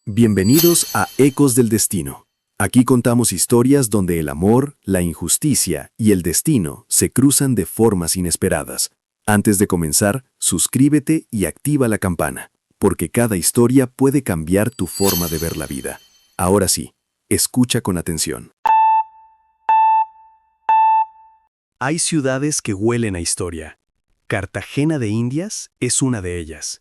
Bienvenidos a Ecos del Destino. Aquí contamos historias donde el amor, la injusticia y el destino se cruzan de formas inesperadas. Antes de comenzar, suscríbete y activa la campana, porque cada historia puede cambiar tu forma de ver la vida. Ahora sí, escucha con atención. Hay ciudades que huelen a historia. Cartagena de Indias es una de ellas.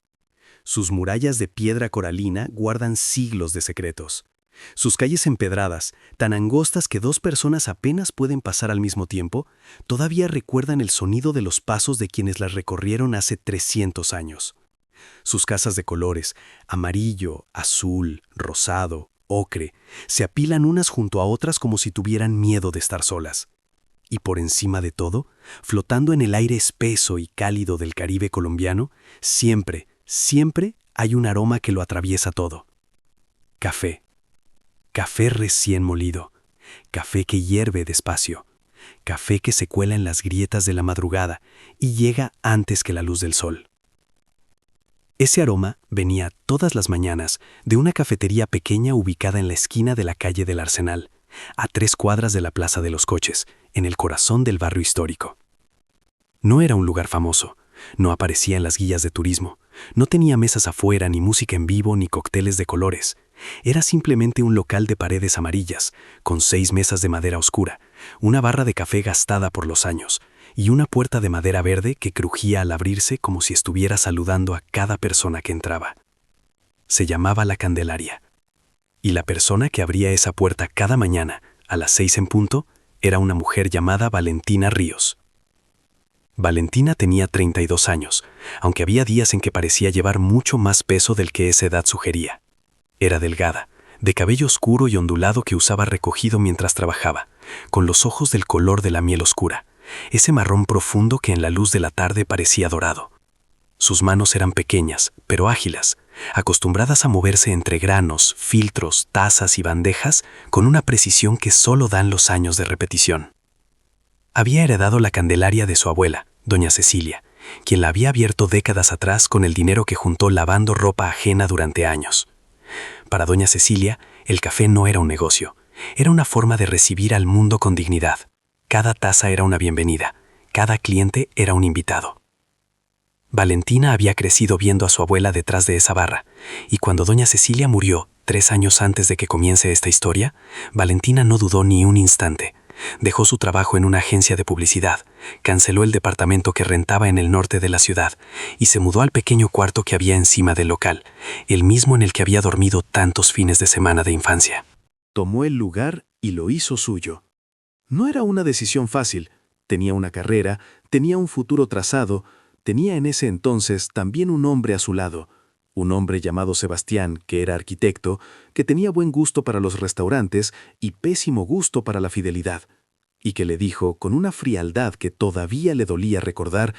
Sus murallas de piedra coralina guardan siglos de secretos. Sus calles empedradas, tan angostas que dos personas apenas pueden pasar al mismo tiempo, todavía recuerdan el sonido de los pasos de quienes las recorrieron hace 300 años. Sus casas de colores, amarillo, azul, rosado, ocre, se apilan unas junto a otras como si tuvieran miedo de estar solas. Y por encima de todo, flotando en el aire espeso y cálido del Caribe colombiano, siempre hay un aroma que lo atraviesa todo. Café. Café recién molido. Café que hierve despacio. Café que se cuela en las grietas de la madrugada y llega antes que la luz del sol. Ese aroma venía todas las mañanas de una cafetería pequeña ubicada en la esquina de la calle del Arsenal, a 3 cuadras de la Plaza de los Coches, en el corazón del barrio histórico. No era un lugar famoso, no aparecía en las guías de turismo, no tenía mesas afuera, ni música en vivo, ni cócteles de colores. Era simplemente un local de paredes amarillas, con 6 mesas de madera oscura, una barra de café gastada por los años, y una puerta de madera verde que crujía al abrirse como si estuviera saludando a cada persona que entraba. Se llamaba La Candelaria. Y la persona que abría esa puerta cada mañana, a las 6 en punto, era una mujer llamada Valentina Ríos. Valentina tenía 32 años, aunque había días en que parecía llevar mucho más peso del que esa edad sugería. Era delgada, de cabello oscuro y ondulado que usaba recogido mientras trabajaba, con los ojos del color de la miel oscura, ese marrón profundo que en la luz de la tarde parecía dorado. Sus manos eran pequeñas, pero ágiles, acostumbradas a moverse entre granos, filtros, tazas y bandejas con una precisión que solo dan los años de repetición. Había heredado la Candelaria de su abuela, doña Cecilia, quien la había abierto décadas atrás con el dinero que juntó lavando ropa ajena durante años. Para doña Cecilia, el café no era un negocio, era una forma de recibir al mundo con dignidad. Cada taza era una bienvenida, cada cliente era un invitado. Valentina había crecido viendo a su abuela detrás de esa barra, y cuando doña Cecilia murió, 3 años antes de que comience esta historia, Valentina no dudó ni un instante. Dejó su trabajo en una agencia de publicidad, canceló el departamento que rentaba en el norte de la ciudad y se mudó al pequeño cuarto que había encima del local, el mismo en el que había dormido tantos fines de semana de infancia. Tomó el lugar y lo hizo suyo. No era una decisión fácil. Tenía una carrera, tenía un futuro trazado, tenía en ese entonces también un hombre a su lado. Un hombre llamado Sebastián, que era arquitecto, que tenía buen gusto para los restaurantes y pésimo gusto para la fidelidad, y que le dijo, con una frialdad que todavía le dolía recordar,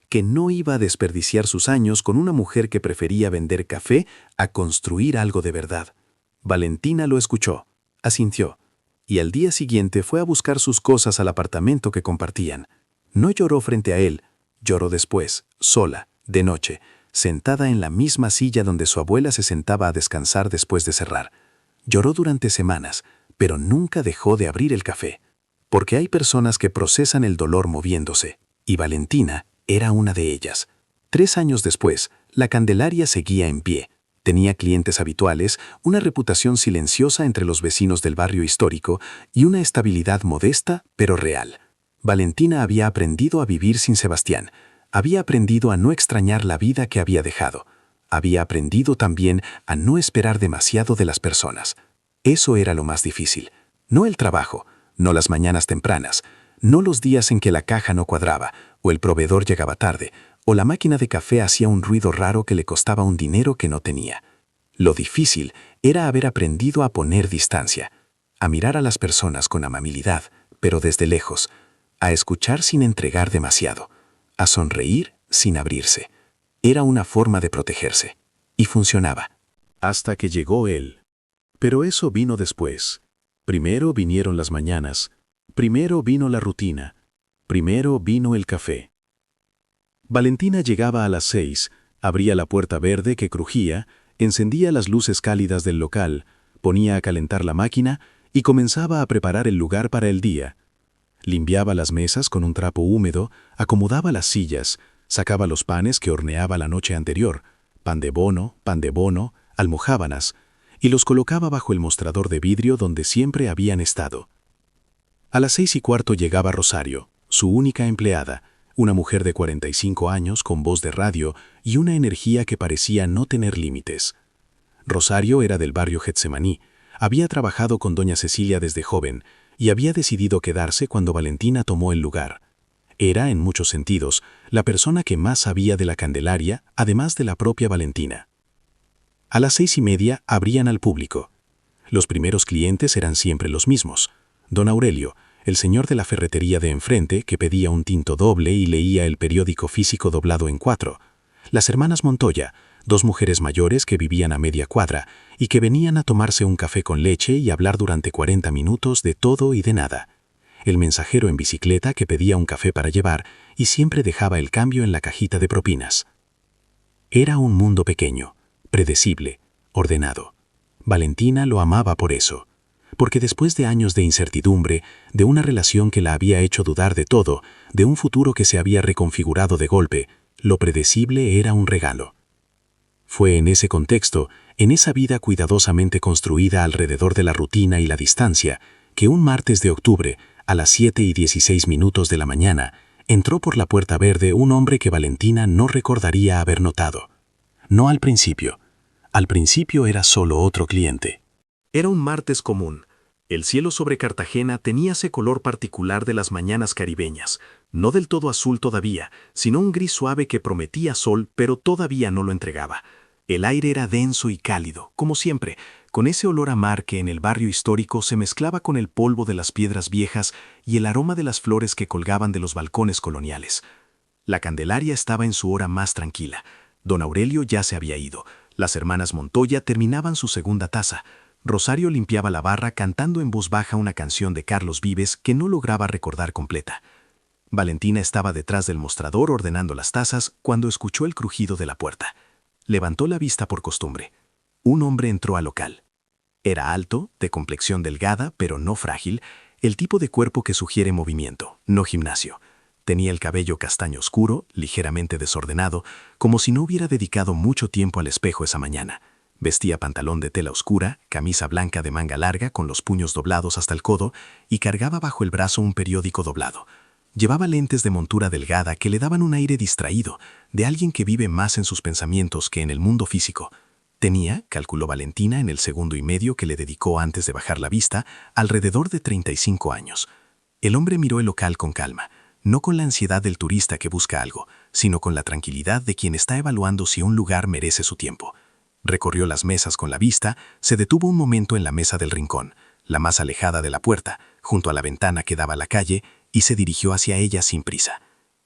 que no iba a desperdiciar sus años con una mujer que prefería vender café a construir algo de verdad. Valentina lo escuchó, asintió, y al día siguiente fue a buscar sus cosas al apartamento que compartían. No lloró frente a él, lloró después, sola, de noche, sentada en la misma silla donde su abuela se sentaba a descansar después de cerrar. Lloró durante semanas, pero nunca dejó de abrir el café. Porque hay personas que procesan el dolor moviéndose, y Valentina era una de ellas. 3 años después, la Candelaria seguía en pie. Tenía clientes habituales, una reputación silenciosa entre los vecinos del barrio histórico y una estabilidad modesta pero real. Valentina había aprendido a vivir sin Sebastián. Había aprendido a no extrañar la vida que había dejado. Había aprendido también a no esperar demasiado de las personas. Eso era lo más difícil. No el trabajo, no las mañanas tempranas, no los días en que la caja no cuadraba, o el proveedor llegaba tarde, o la máquina de café hacía un ruido raro que le costaba un dinero que no tenía. Lo difícil era haber aprendido a poner distancia, a mirar a las personas con amabilidad, pero desde lejos, a escuchar sin entregar demasiado, a sonreír sin abrirse. Era una forma de protegerse. Y funcionaba. Hasta que llegó él. Pero eso vino después. Primero vinieron las mañanas. Primero vino la rutina. Primero vino el café. Valentina llegaba a las 6, abría la puerta verde que crujía Encendía las luces cálidas del local, ponía a calentar la máquina y comenzaba a preparar el lugar para el día. Limpiaba las mesas con un trapo húmedo, acomodaba las sillas, sacaba los panes que horneaba la noche anterior, pan de bono, almojábanas, y los colocaba bajo el mostrador de vidrio donde siempre habían estado. A las 6:15 llegaba Rosario, su única empleada, una mujer de 45 años con voz de radio y una energía que parecía no tener límites. Rosario era del barrio Getsemaní, había trabajado con doña Cecilia desde joven y había decidido quedarse cuando Valentina tomó el lugar. Era, en muchos sentidos, la persona que más sabía de la Candelaria, además de la propia Valentina. A las 6:30 abrían al público. Los primeros clientes eran siempre los mismos. Don Aurelio, el señor de la ferretería de enfrente, que pedía un tinto doble y leía el periódico físico doblado en 4. Las hermanas Montoya, 2 mujeres mayores que vivían a media cuadra y que venían a tomarse un café con leche y hablar durante 40 minutos de todo y de nada. El mensajero en bicicleta que pedía un café para llevar y siempre dejaba el cambio en la cajita de propinas. Era un mundo pequeño, predecible, ordenado. Valentina lo amaba por eso, porque después de años de incertidumbre, de una relación que la había hecho dudar de todo, de un futuro que se había reconfigurado de golpe, lo predecible era un regalo. Fue en ese contexto, en esa vida cuidadosamente construida alrededor de la rutina y la distancia, que un martes de octubre, a las 7:16 de la mañana, entró por la puerta verde un hombre que Valentina no recordaría haber notado. No al principio. Al principio era solo otro cliente. Era un martes común. El cielo sobre Cartagena tenía ese color particular de las mañanas caribeñas, no del todo azul todavía, sino un gris suave que prometía sol, pero todavía no lo entregaba. El aire era denso y cálido, como siempre, con ese olor a mar que en el barrio histórico se mezclaba con el polvo de las piedras viejas y el aroma de las flores que colgaban de los balcones coloniales. La Candelaria estaba en su hora más tranquila. Don Aurelio ya se había ido. Las hermanas Montoya terminaban su segunda taza. Rosario limpiaba la barra cantando en voz baja una canción de Carlos Vives que no lograba recordar completa. Valentina estaba detrás del mostrador ordenando las tazas cuando escuchó el crujido de la puerta. Levantó la vista por costumbre. Un hombre entró al local. Era alto, de complexión delgada, pero no frágil, el tipo de cuerpo que sugiere movimiento, no gimnasio. Tenía el cabello castaño oscuro, ligeramente desordenado, como si no hubiera dedicado mucho tiempo al espejo esa mañana. Vestía pantalón de tela oscura, camisa blanca de manga larga con los puños doblados hasta el codo y cargaba bajo el brazo un periódico doblado. Llevaba lentes de montura delgada que le daban un aire distraído, de alguien que vive más en sus pensamientos que en el mundo físico. Tenía, calculó Valentina en el 2.5 que le dedicó antes de bajar la vista, alrededor de 35 años. El hombre miró el local con calma, no con la ansiedad del turista que busca algo, sino con la tranquilidad de quien está evaluando si un lugar merece su tiempo. Recorrió las mesas con la vista, se detuvo un momento en la mesa del rincón, la más alejada de la puerta, junto a la ventana que daba a la calle, y se dirigió hacia ella sin prisa.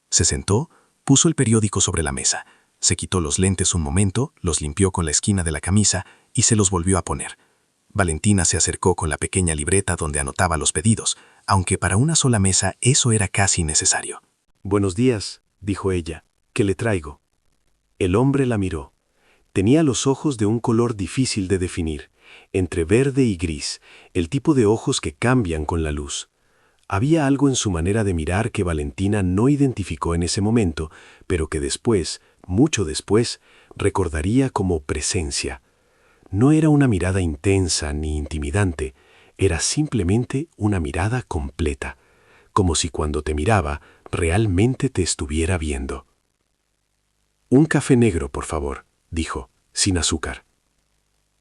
Se sentó, puso el periódico sobre la mesa, se quitó los lentes un momento, los limpió con la esquina de la camisa y se los volvió a poner. Valentina se acercó con la pequeña libreta donde anotaba los pedidos, aunque para una sola mesa eso era casi necesario. «Buenos días», dijo ella, «¿qué le traigo?». El hombre la miró. Tenía los ojos de un color difícil de definir, entre verde y gris, el tipo de ojos que cambian con la luz. Había algo en su manera de mirar que Valentina no identificó en ese momento, pero que después, mucho después, recordaría como presencia. No era una mirada intensa ni intimidante, era simplemente una mirada completa, como si cuando te miraba realmente te estuviera viendo. «Un café negro, por favor», dijo, sin azúcar.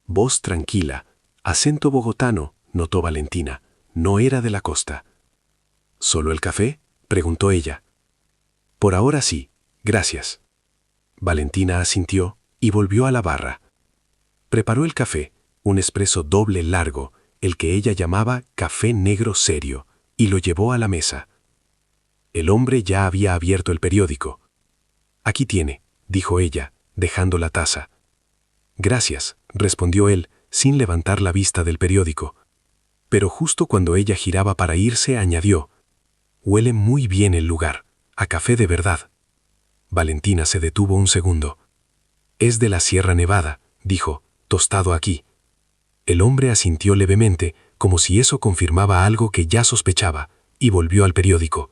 Voz tranquila, acento bogotano, notó Valentina, no era de la costa. «¿Solo el café?», preguntó ella. «Por ahora sí, gracias». Valentina asintió y volvió a la barra. Preparó el café, un espresso doble largo, el que ella llamaba café negro serio, y lo llevó a la mesa. El hombre ya había abierto el periódico. «Aquí tiene», dijo ella, dejando la taza. «Gracias», respondió él, sin levantar la vista del periódico. Pero justo cuando ella giraba para irse, añadió: «Huele muy bien el lugar, a café de verdad». Valentina se detuvo un segundo. «Es de la Sierra Nevada», dijo, tostado aquí. El hombre asintió levemente, como si eso confirmaba algo que ya sospechaba, y volvió al periódico.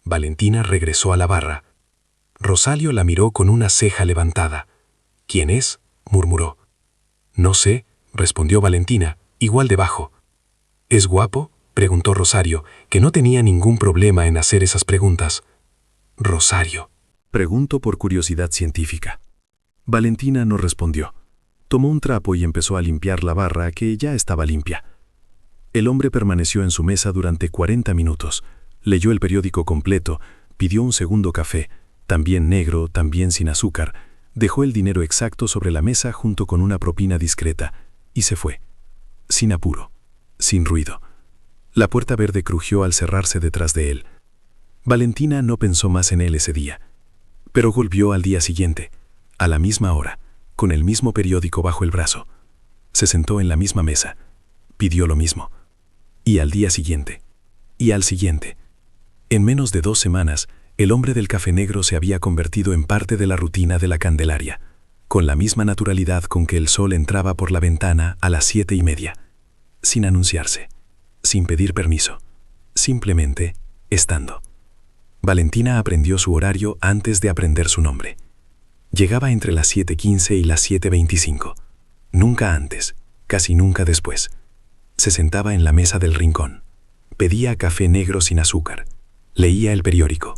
Valentina regresó a la barra. Rosario la miró con una ceja levantada. «¿Quién es?», murmuró. «No sé», respondió Valentina, igual de bajo. «¿Es guapo?», preguntó Rosario, que no tenía ningún problema en hacer esas preguntas. «Rosario». Preguntó por curiosidad científica. Valentina no respondió. Tomó un trapo y empezó a limpiar la barra, que ya estaba limpia. El hombre permaneció en su mesa durante 40 minutos. Leyó el periódico completo, pidió un segundo café, también negro, también sin azúcar, dejó el dinero exacto sobre la mesa junto con una propina discreta, y se fue. Sin apuro, sin ruido. La puerta verde crujió al cerrarse detrás de él. Valentina no pensó más en él ese día, pero volvió al día siguiente, a la misma hora, con el mismo periódico bajo el brazo. Se sentó en la misma mesa, pidió lo mismo. Y al día siguiente, y al siguiente. En menos de 2 semanas, el hombre del café negro se había convertido en parte de la rutina de la Candelaria, con la misma naturalidad con que el sol entraba por la ventana a las 7:30, sin anunciarse, sin pedir permiso, simplemente estando. Valentina aprendió su horario antes de aprender su nombre. Llegaba entre las 7:15 y las 7:25, nunca antes, casi nunca después. Se sentaba en la mesa del rincón, pedía café negro sin azúcar, leía el periódico,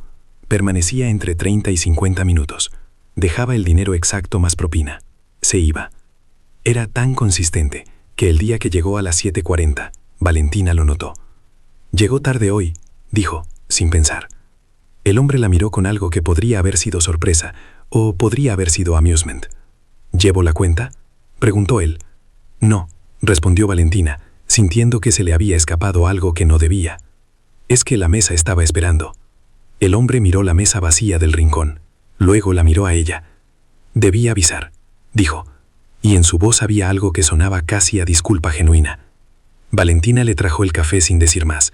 permanecía entre 30 y 50 minutos, dejaba el dinero exacto más propina, se iba. Era tan consistente que el día que llegó a las 7:40, Valentina lo notó. «Llegó tarde hoy», dijo, sin pensar. El hombre la miró con algo que podría haber sido sorpresa o podría haber sido amusement. «¿Llevo la cuenta?», preguntó él. «No», respondió Valentina, sintiendo que se le había escapado algo que no debía. «Es que la mesa estaba esperando». El hombre miró la mesa vacía del rincón, luego la miró a ella. «Debí avisar», dijo, y en su voz había algo que sonaba casi a disculpa genuina. Valentina le trajo el café sin decir más,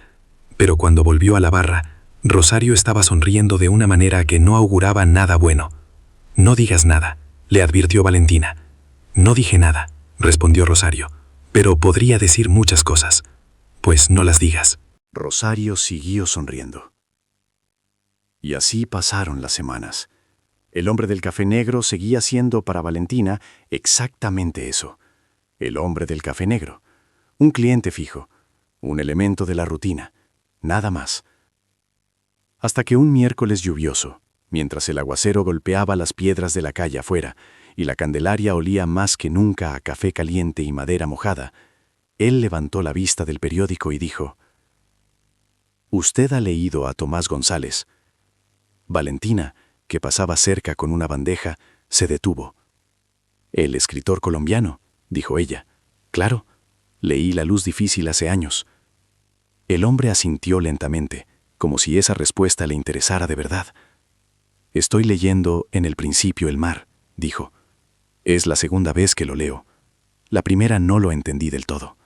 pero cuando volvió a la barra, Rosario estaba sonriendo de una manera que no auguraba nada bueno. «No digas nada», le advirtió Valentina. «No dije nada», respondió Rosario, «pero podría decir muchas cosas». «Pues no las digas». Rosario siguió sonriendo. Y así pasaron las semanas. El hombre del café negro seguía siendo para Valentina exactamente eso. El hombre del café negro. Un cliente fijo. Un elemento de la rutina. Nada más. Hasta que un miércoles lluvioso, mientras el aguacero golpeaba las piedras de la calle afuera y la Candelaria olía más que nunca a café caliente y madera mojada, él levantó la vista del periódico y dijo: «¿Usted ha leído a Tomás González?». Valentina, que pasaba cerca con una bandeja, se detuvo. «¿El escritor colombiano?», dijo ella. «Claro, leí La luz difícil hace años». El hombre asintió lentamente, como si esa respuesta le interesara de verdad. «Estoy leyendo En el principio el mar», dijo. «Es la segunda vez que lo leo. La primera no lo entendí del todo».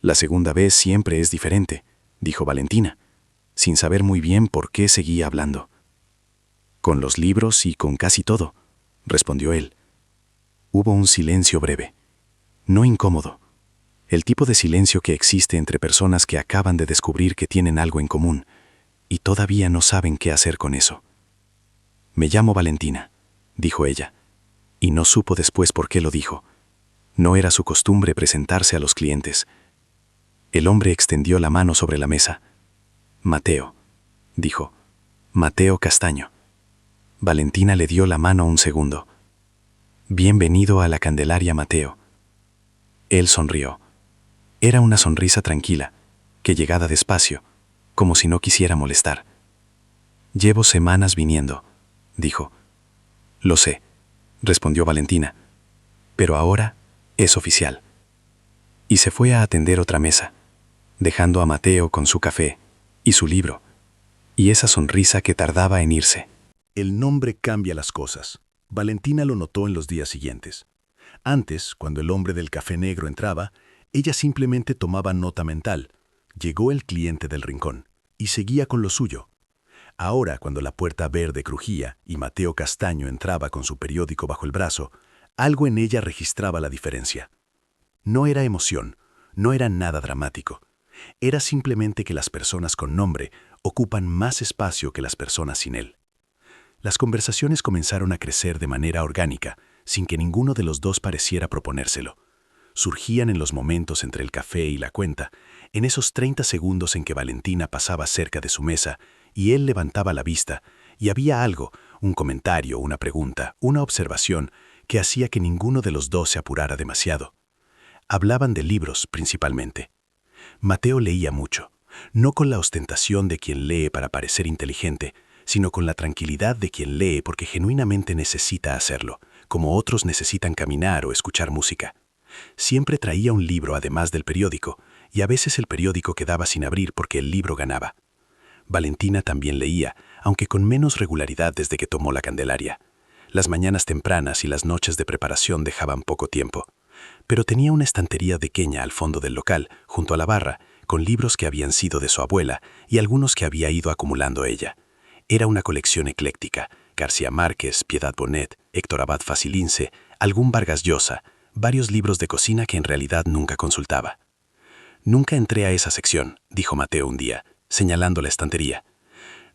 «La segunda vez siempre es diferente», dijo Valentina, sin saber muy bien por qué seguía hablando. «Con los libros y con casi todo», respondió él. Hubo un silencio breve, no incómodo, el tipo de silencio que existe entre personas que acaban de descubrir que tienen algo en común y todavía no saben qué hacer con eso. «Me llamo Valentina», dijo ella, y no supo después por qué lo dijo. No era su costumbre presentarse a los clientes. El hombre extendió la mano sobre la mesa. «Mateo», dijo. «Mateo Castaño». Valentina le dio la mano un segundo. «Bienvenido a la Candelaria, Mateo». Él sonrió. Era una sonrisa tranquila, que llegada despacio, como si no quisiera molestar. «Llevo semanas viniendo», dijo. «Lo sé», respondió Valentina, «pero ahora es oficial». Y se fue a atender otra mesa, dejando a Mateo con su café y su libro, y esa sonrisa que tardaba en irse. El nombre cambia las cosas. Valentina lo notó en los días siguientes. Antes, cuando el hombre del café negro entraba, ella simplemente tomaba nota mental. Llegó el cliente del rincón y seguía con lo suyo. Ahora, cuando la puerta verde crujía y Mateo Castaño entraba con su periódico bajo el brazo, Algo en ella registraba la diferencia. No era emoción, no era nada dramático. Era simplemente que las personas con nombre ocupan más espacio que las personas sin él. Las conversaciones comenzaron a crecer de manera orgánica, sin que ninguno de los dos pareciera proponérselo. Surgían en los momentos entre el café y la cuenta, en esos 30 segundos en que Valentina pasaba cerca de su mesa y él levantaba la vista, y había algo, un comentario, una pregunta, una observación, que hacía que ninguno de los dos se apurara demasiado. Hablaban de libros, principalmente. Mateo leía mucho, no con la ostentación de quien lee para parecer inteligente, sino con la tranquilidad de quien lee porque genuinamente necesita hacerlo, como otros necesitan caminar o escuchar música. Siempre traía un libro además del periódico, y a veces el periódico quedaba sin abrir porque el libro ganaba. Valentina también leía, aunque con menos regularidad desde que tomó la Candelaria. Las mañanas tempranas y las noches de preparación dejaban poco tiempo. Pero tenía una estantería pequeña al fondo del local, junto a la barra, con libros que habían sido de su abuela y algunos que había ido acumulando ella. Era una colección ecléctica: García Márquez, Piedad Bonet, Héctor Abad Facilince, algún Vargas Llosa, varios libros de cocina que en realidad nunca consultaba. «Nunca entré a esa sección», dijo Mateo un día, señalando la estantería.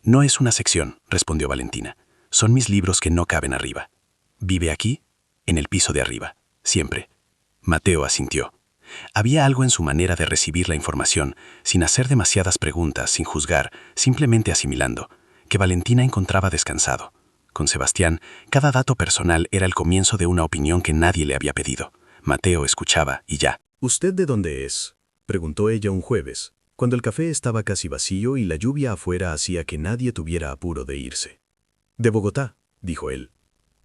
«No es una sección», respondió Valentina. «Son mis libros que no caben arriba». «¿Vive aquí?» «En el piso de arriba, siempre». Mateo asintió. Había algo en su manera de recibir la información, sin hacer demasiadas preguntas, sin juzgar, simplemente asimilando, que Valentina encontraba descansado. Con Sebastián, cada dato personal era el comienzo de una opinión que nadie le había pedido. Mateo escuchaba y ya. «¿Usted de dónde es?», preguntó ella un jueves, cuando el café estaba casi vacío y la lluvia afuera hacía que nadie tuviera apuro de irse. «De Bogotá», dijo él.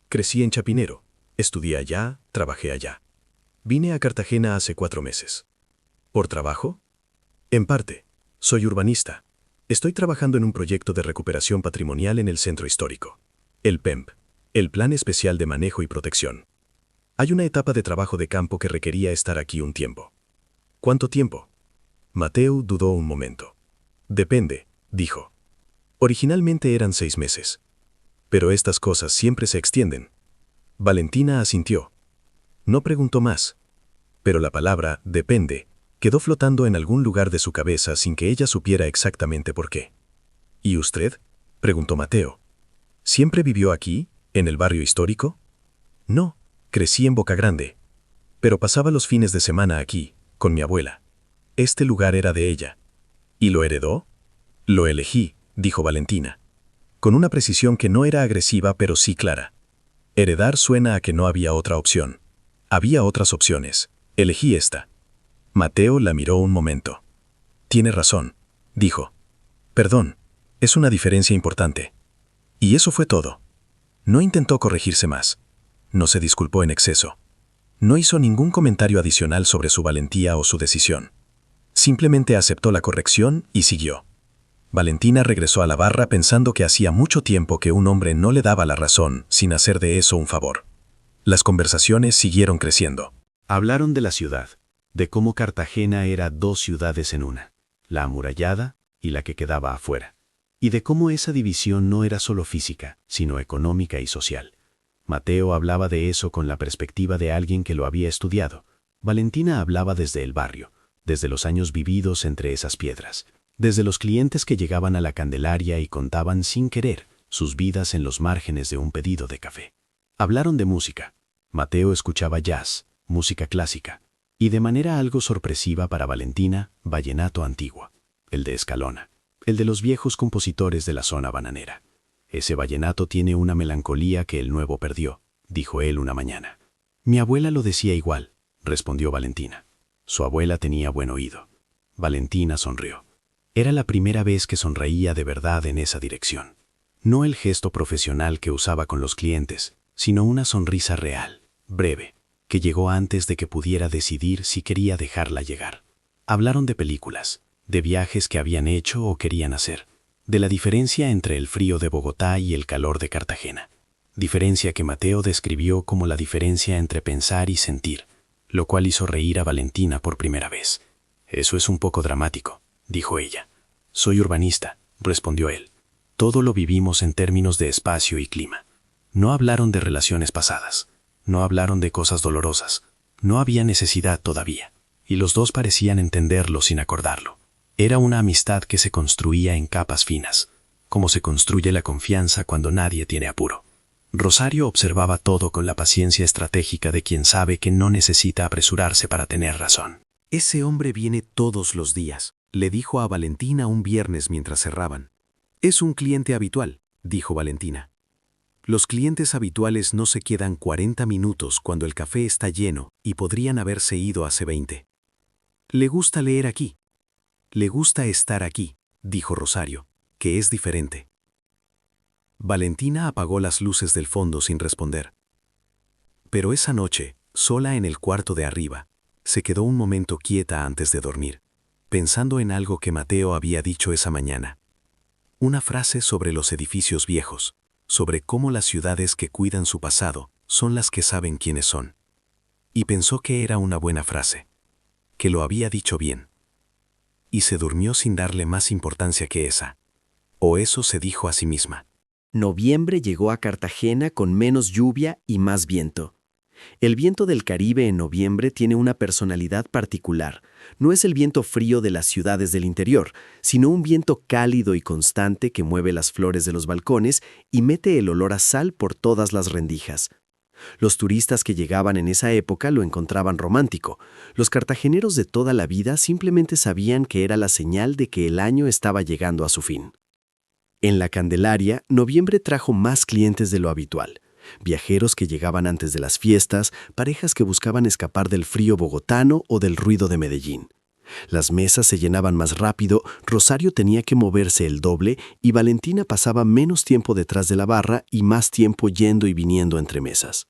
«Crecí en Chapinero. Estudié allá, trabajé allá. Vine a Cartagena hace 4 meses». «¿Por trabajo?». «En parte. Soy urbanista. Estoy trabajando en un proyecto de recuperación patrimonial en el centro histórico. El PEMP, el Plan Especial de Manejo y Protección. Hay una etapa de trabajo de campo que requería estar aquí un tiempo». «¿Cuánto tiempo?». Mateo dudó un momento. «Depende», dijo. «Originalmente eran 6 meses. Pero estas cosas siempre se extienden». Valentina asintió. No preguntó más. Pero la palabra «depende» quedó flotando en algún lugar de su cabeza sin que ella supiera exactamente por qué. «¿Y usted?», preguntó Mateo. «¿Siempre vivió aquí, en el barrio histórico?». «No, crecí en Boca Grande. Pero pasaba los fines de semana aquí, con mi abuela. Este lugar era de ella». «¿Y lo heredó?». «Lo elegí», dijo Valentina, con una precisión que no era agresiva pero sí clara. Heredar suena a que no había otra opción. Había otras opciones. Elegí esta. Mateo la miró un momento. «Tiene razón», dijo. «Perdón, es una diferencia importante». Y eso fue todo. No intentó corregirse más. No se disculpó en exceso. No hizo ningún comentario adicional sobre su valentía o su decisión. Simplemente aceptó la corrección y siguió. Valentina regresó a la barra pensando que hacía mucho tiempo que un hombre no le daba la razón sin hacer de eso un favor. Las conversaciones siguieron creciendo. Hablaron de la ciudad, de cómo Cartagena era 2 ciudades en una, la amurallada y la que quedaba afuera, y de cómo esa división no era solo física, sino económica y social. Mateo hablaba de eso con la perspectiva de alguien que lo había estudiado. Valentina hablaba desde el barrio, desde los años vividos entre esas piedras, desde los clientes que llegaban a la Candelaria y contaban sin querer sus vidas en los márgenes de un pedido de café. Hablaron de música. Mateo escuchaba jazz, música clásica, y de manera algo sorpresiva para Valentina, vallenato antiguo, el de Escalona, el de los viejos compositores de la zona bananera. «Ese vallenato tiene una melancolía que el nuevo perdió», dijo él una mañana. «Mi abuela lo decía igual», respondió Valentina. Su abuela tenía buen oído. Valentina sonrió. Era la primera vez que sonreía de verdad en esa dirección. No el gesto profesional que usaba con los clientes, sino una sonrisa real, breve, que llegó antes de que pudiera decidir si quería dejarla llegar. Hablaron de películas, de viajes que habían hecho o querían hacer, de la diferencia entre el frío de Bogotá y el calor de Cartagena. Diferencia que Mateo describió como la diferencia entre pensar y sentir, lo cual hizo reír a Valentina por primera vez. «Eso es un poco dramático», dijo ella. «Soy urbanista», respondió él. «Todo lo vivimos en términos de espacio y clima». No hablaron de relaciones pasadas. no hablaron de cosas dolorosas. No había necesidad todavía, y los dos parecían entenderlo sin acordarlo. Era una amistad que se construía en capas finas, como se construye la confianza cuando nadie tiene apuro. Rosario observaba todo con la paciencia estratégica de quien sabe que no necesita apresurarse para tener razón. Ese hombre viene todos los días, le dijo a Valentina un viernes mientras cerraban. Es un cliente habitual, dijo Valentina. Los clientes habituales no se quedan 40 minutos cuando el café está lleno y podrían haberse ido hace 20. Le gusta leer aquí. Le gusta estar aquí, dijo Rosario, que es diferente. Valentina apagó las luces del fondo sin responder. Pero esa noche, sola en el cuarto de arriba, se quedó un momento quieta antes de dormir, pensando en algo que Mateo había dicho esa mañana. Una frase sobre los edificios viejos, sobre cómo las ciudades que cuidan su pasado son las que saben quiénes son. Y pensó que era una buena frase, que lo había dicho bien. Y se durmió sin darle más importancia que esa. O eso se dijo a sí misma. Noviembre llegó a Cartagena con menos lluvia y más viento. El viento del Caribe en noviembre tiene una personalidad particular. No es el viento frío de las ciudades del interior, sino un viento cálido y constante que mueve las flores de los balcones y mete el olor a sal por todas las rendijas. Los turistas que llegaban en esa época lo encontraban romántico. Los cartageneros de toda la vida simplemente sabían que era la señal de que el año estaba llegando a su fin. En la Candelaria, noviembre trajo más clientes de lo habitual. Viajeros que llegaban antes de las fiestas, parejas que buscaban escapar del frío bogotano o del ruido de Medellín. Las mesas se llenaban más rápido, Rosario tenía que moverse el doble y Valentina pasaba menos tiempo detrás de la barra y más tiempo yendo y viniendo entre mesas.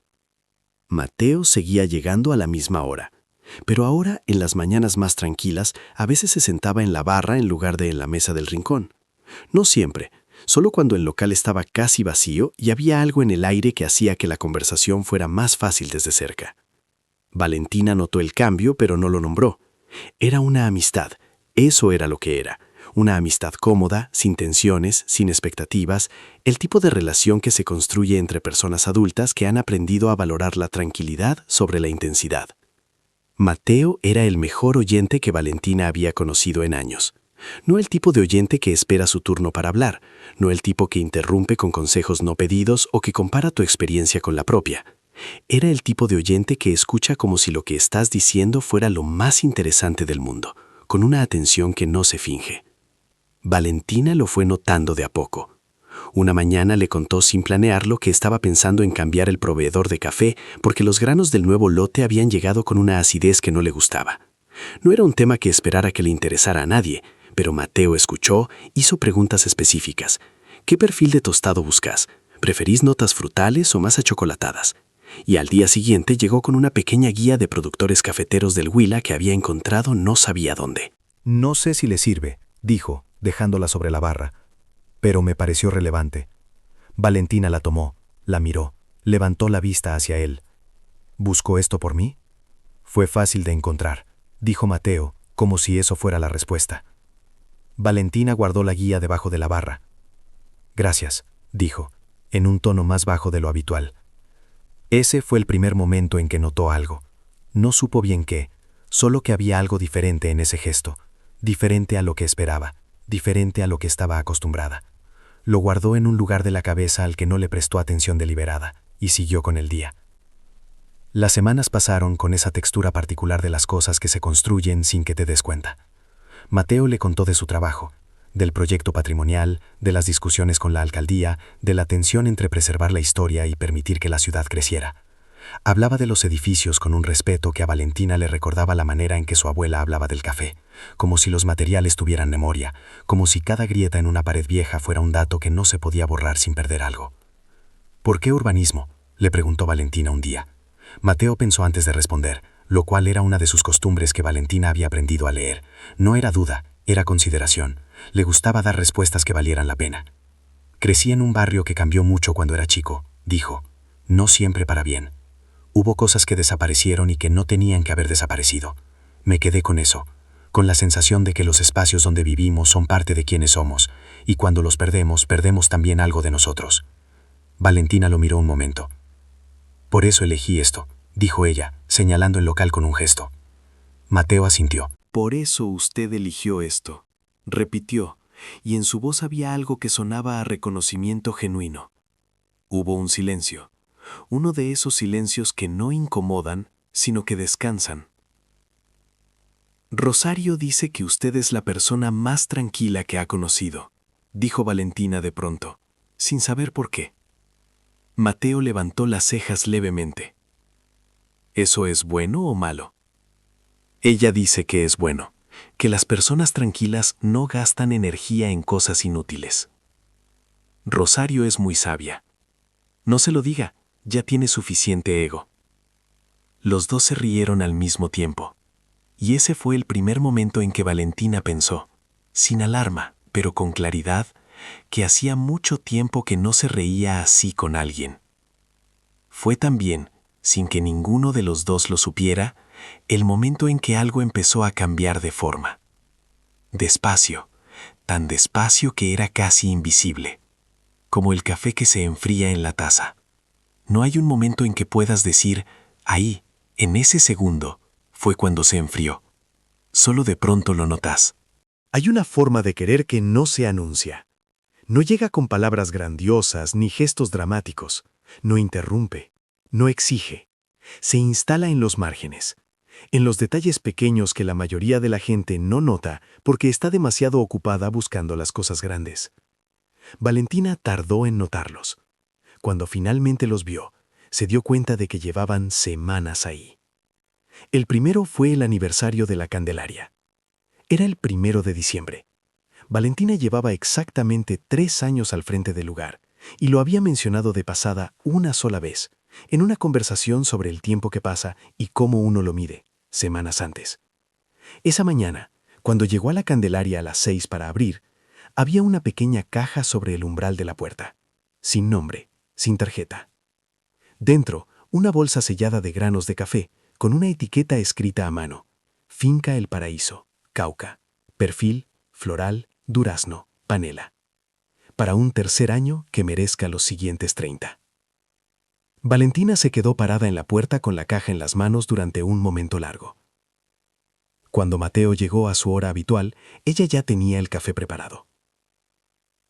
Mateo seguía llegando a la misma hora, pero ahora, en las mañanas más tranquilas, a veces se sentaba en la barra en lugar de en la mesa del rincón. No siempre. Solo cuando el local estaba casi vacío y había algo en el aire que hacía que la conversación fuera más fácil desde cerca. Valentina notó el cambio, pero no lo nombró. Era una amistad, eso era lo que era. Una amistad cómoda, sin tensiones, sin expectativas, el tipo de relación que se construye entre personas adultas que han aprendido a valorar la tranquilidad sobre la intensidad. Mateo era el mejor oyente que Valentina había conocido en años. No el tipo de oyente que espera su turno para hablar, no el tipo que interrumpe con consejos no pedidos o que compara tu experiencia con la propia. Era el tipo de oyente que escucha como si lo que estás diciendo fuera lo más interesante del mundo, con una atención que no se finge. Valentina lo fue notando de a poco. Una mañana le contó sin planearlo que estaba pensando en cambiar el proveedor de café porque los granos del nuevo lote habían llegado con una acidez que no le gustaba. No era un tema que esperara que le interesara a nadie, pero Mateo escuchó, hizo preguntas específicas. ¿Qué perfil de tostado buscas? ¿Preferís notas frutales o más achocolatadas? Y al día siguiente llegó con una pequeña guía de productores cafeteros del Huila que había encontrado no sabía dónde. No sé si le sirve, dijo, dejándola sobre la barra, pero me pareció relevante. Valentina la tomó, la miró, levantó la vista hacia él. ¿Buscó esto por mí? Fue fácil de encontrar, dijo Mateo, como si eso fuera la respuesta. Valentina guardó la guía debajo de la barra. Gracias, dijo, en un tono más bajo de lo habitual. Ese fue el primer momento en que notó algo. No supo bien qué, solo que había algo diferente en ese gesto, diferente a lo que esperaba, diferente a lo que estaba acostumbrada. Lo guardó en un lugar de la cabeza al que no le prestó atención deliberada, y siguió con el día. Las semanas pasaron con esa textura particular de las cosas que se construyen sin que te des cuenta. Mateo le contó de su trabajo, del proyecto patrimonial, de las discusiones con la alcaldía, de la tensión entre preservar la historia y permitir que la ciudad creciera. Hablaba de los edificios con un respeto que a Valentina le recordaba la manera en que su abuela hablaba del café, como si los materiales tuvieran memoria, como si cada grieta en una pared vieja fuera un dato que no se podía borrar sin perder algo. ¿Por qué urbanismo?, le preguntó Valentina un día. Mateo pensó antes de responder, lo cual era una de sus costumbres que Valentina había aprendido a leer. No era duda, era consideración. Le gustaba dar respuestas que valieran la pena. Crecí en un barrio que cambió mucho cuando era chico, dijo. No siempre para bien. Hubo cosas que desaparecieron y que no tenían que haber desaparecido. Me quedé con eso, con la sensación de que los espacios donde vivimos son parte de quienes somos, y cuando los perdemos, perdemos también algo de nosotros. Valentina lo miró un momento. Por eso elegí esto, dijo ella, señalando el local con un gesto. Mateo asintió. Por eso usted eligió esto, repitió, y en su voz había algo que sonaba a reconocimiento genuino. Hubo un silencio, uno de esos silencios que no incomodan, sino que descansan. Rosario dice que usted es la persona más tranquila que ha conocido, dijo Valentina de pronto, sin saber por qué. Mateo levantó las cejas levemente. ¿Eso es bueno o malo? Ella dice que es bueno, que las personas tranquilas no gastan energía en cosas inútiles. Rosario es muy sabia. No se lo diga, ya tiene suficiente ego. Los dos se rieron al mismo tiempo. Y ese fue el primer momento en que Valentina pensó, sin alarma, pero con claridad, que hacía mucho tiempo que no se reía así con alguien. Fue también, sin que ninguno de los dos lo supiera, el momento en que algo empezó a cambiar de forma. Despacio, tan despacio que era casi invisible, como el café que se enfría en la taza. No hay un momento en que puedas decir, ahí, en ese segundo, fue cuando se enfrió. Solo de pronto lo notas. Hay una forma de querer que no se anuncia. No llega con palabras grandiosas ni gestos dramáticos. No interrumpe. No exige. Se instala en los márgenes. En los detalles pequeños que la mayoría de la gente no nota porque está demasiado ocupada buscando las cosas grandes. Valentina tardó en notarlos. Cuando finalmente los vio, se dio cuenta de que llevaban semanas ahí. El primero fue el aniversario de la Candelaria. Era el 1 de diciembre. Valentina llevaba exactamente 3 años al frente del lugar y lo había mencionado de pasada una sola vez, en una conversación sobre el tiempo que pasa y cómo uno lo mide, semanas antes. Esa mañana, cuando llegó a la Candelaria a las 6 para abrir, había una pequeña caja sobre el umbral de la puerta, sin nombre, sin tarjeta. Dentro, una bolsa sellada de granos de café, con una etiqueta escrita a mano: Finca El Paraíso, Cauca, perfil, floral, durazno, panela. Para un tercer año que merezca los siguientes 30. Valentina se quedó parada en la puerta con la caja en las manos durante un momento largo. Cuando Mateo llegó a su hora habitual, ella ya tenía el café preparado.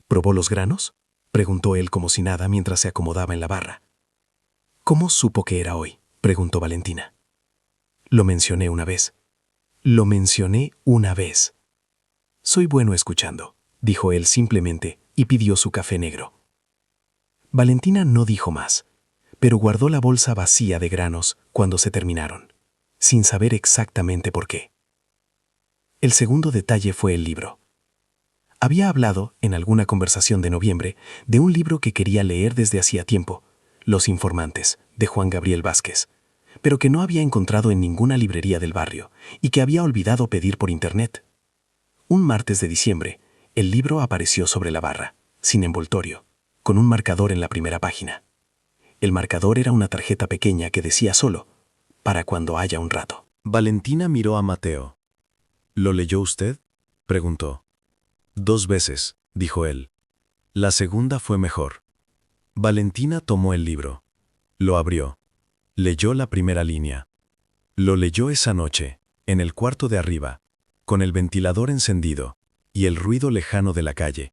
¿Probó los granos?, preguntó él como si nada mientras se acomodaba en la barra. ¿Cómo supo que era hoy?, preguntó Valentina. Lo mencioné una vez. Lo mencioné una vez. Soy bueno escuchando, dijo él simplemente y pidió su café negro. Valentina no dijo más, pero guardó la bolsa vacía de granos cuando se terminaron, sin saber exactamente por qué. El segundo detalle fue el libro. Había hablado, en alguna conversación de noviembre, de un libro que quería leer desde hacía tiempo, Los Informantes, de Juan Gabriel Vázquez, pero que no había encontrado en ninguna librería del barrio y que había olvidado pedir por internet. Un martes de diciembre, el libro apareció sobre la barra, sin envoltorio, con un marcador en la primera página. El marcador era una tarjeta pequeña que decía solo, para cuando haya un rato. Valentina miró a Mateo. ¿Lo leyó usted?, preguntó. 2 veces, dijo él. La segunda fue mejor. Valentina tomó el libro. Lo abrió. Leyó la primera línea. Lo leyó esa noche, en el cuarto de arriba, con el ventilador encendido y el ruido lejano de la calle.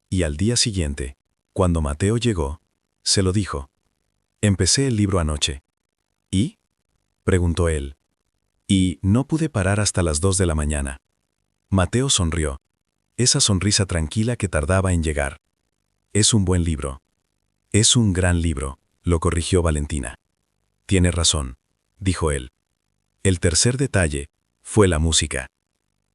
Y al día siguiente, cuando Mateo llegó, se lo dijo. Empecé el libro anoche. ¿Y?, preguntó él. Y no pude parar hasta las 2 de la mañana. Mateo sonrió. Esa sonrisa tranquila que tardaba en llegar. Es un buen libro. Es un gran libro, lo corrigió Valentina. Tiene razón, dijo él. El tercer detalle fue la música.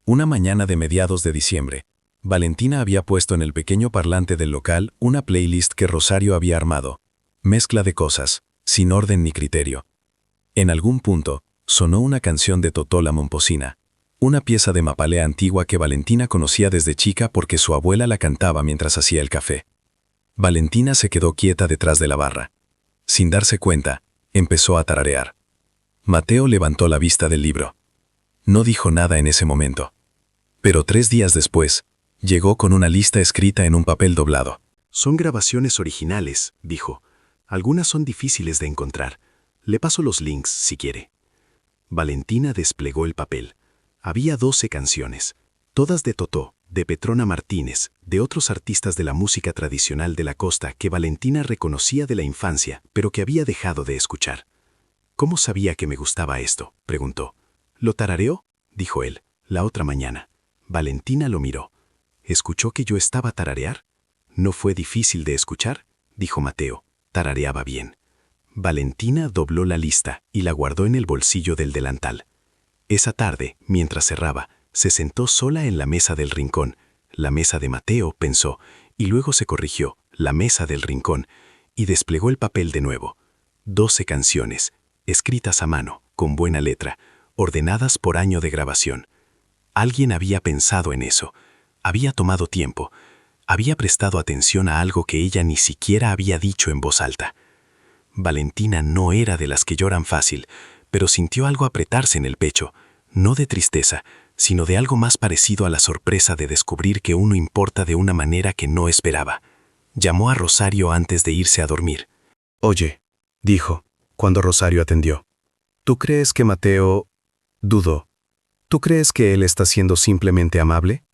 Una mañana de mediados de diciembre, Valentina había puesto en el pequeño parlante del local una playlist que Rosario había armado. Mezcla de cosas, sin orden ni criterio. En algún punto, sonó una canción de Totó la Momposina, una pieza de Mapalé antigua que Valentina conocía desde chica porque su abuela la cantaba mientras hacía el café. Valentina se quedó quieta detrás de la barra. Sin darse cuenta, empezó a tararear. Mateo levantó la vista del libro. No dijo nada en ese momento. Pero 3 días después, llegó con una lista escrita en un papel doblado. Son grabaciones originales, dijo. Algunas son difíciles de encontrar, Le paso los links si quiere. Valentina desplegó el papel. Había 12 canciones, todas de Totó, de Petrona Martínez, de otros artistas de la música tradicional de la costa que Valentina reconocía de la infancia, pero que había dejado de escuchar. ¿Cómo sabía que me gustaba esto?, preguntó. ¿Lo tarareó?, dijo él, la otra mañana. Valentina lo miró. ¿Escuchó que yo estaba a tararear? ¿No fue difícil de escuchar?, dijo Mateo. Tarareaba bien. Valentina dobló la lista y la guardó en el bolsillo del delantal. Esa tarde, mientras cerraba, se sentó sola en la mesa del rincón. La mesa de Mateo, pensó, y luego se corrigió, la mesa del rincón, y desplegó el papel de nuevo. 12 canciones, escritas a mano, con buena letra, ordenadas por año de grabación. Alguien había pensado en eso, había tomado tiempo, había prestado atención a algo que ella ni siquiera había dicho en voz alta. Valentina no era de las que lloran fácil, pero sintió algo apretarse en el pecho, no de tristeza, sino de algo más parecido a la sorpresa de descubrir que uno importa de una manera que no esperaba. Llamó a Rosario antes de irse a dormir. Oye, dijo, cuando Rosario atendió. ¿Tú crees que Mateo...? Dudó. ¿Tú crees que él está siendo simplemente amable?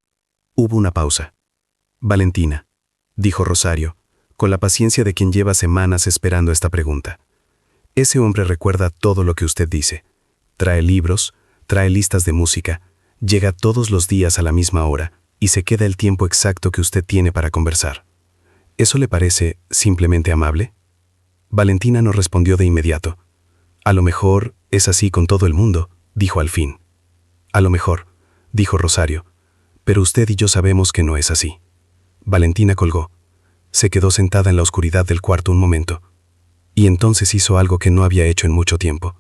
Hubo una pausa. Valentina, dijo Rosario, con la paciencia de quien lleva semanas esperando esta pregunta. Ese hombre recuerda todo lo que usted dice. Trae libros, trae listas de música, llega todos los días a la misma hora y se queda el tiempo exacto que usted tiene para conversar. ¿Eso le parece simplemente amable? Valentina no respondió de inmediato. A lo mejor es así con todo el mundo, dijo al fin. A lo mejor, dijo Rosario, pero usted y yo sabemos que no es así. Valentina colgó. Se quedó sentada en la oscuridad del cuarto un momento. Y entonces hizo algo que no había hecho en mucho tiempo.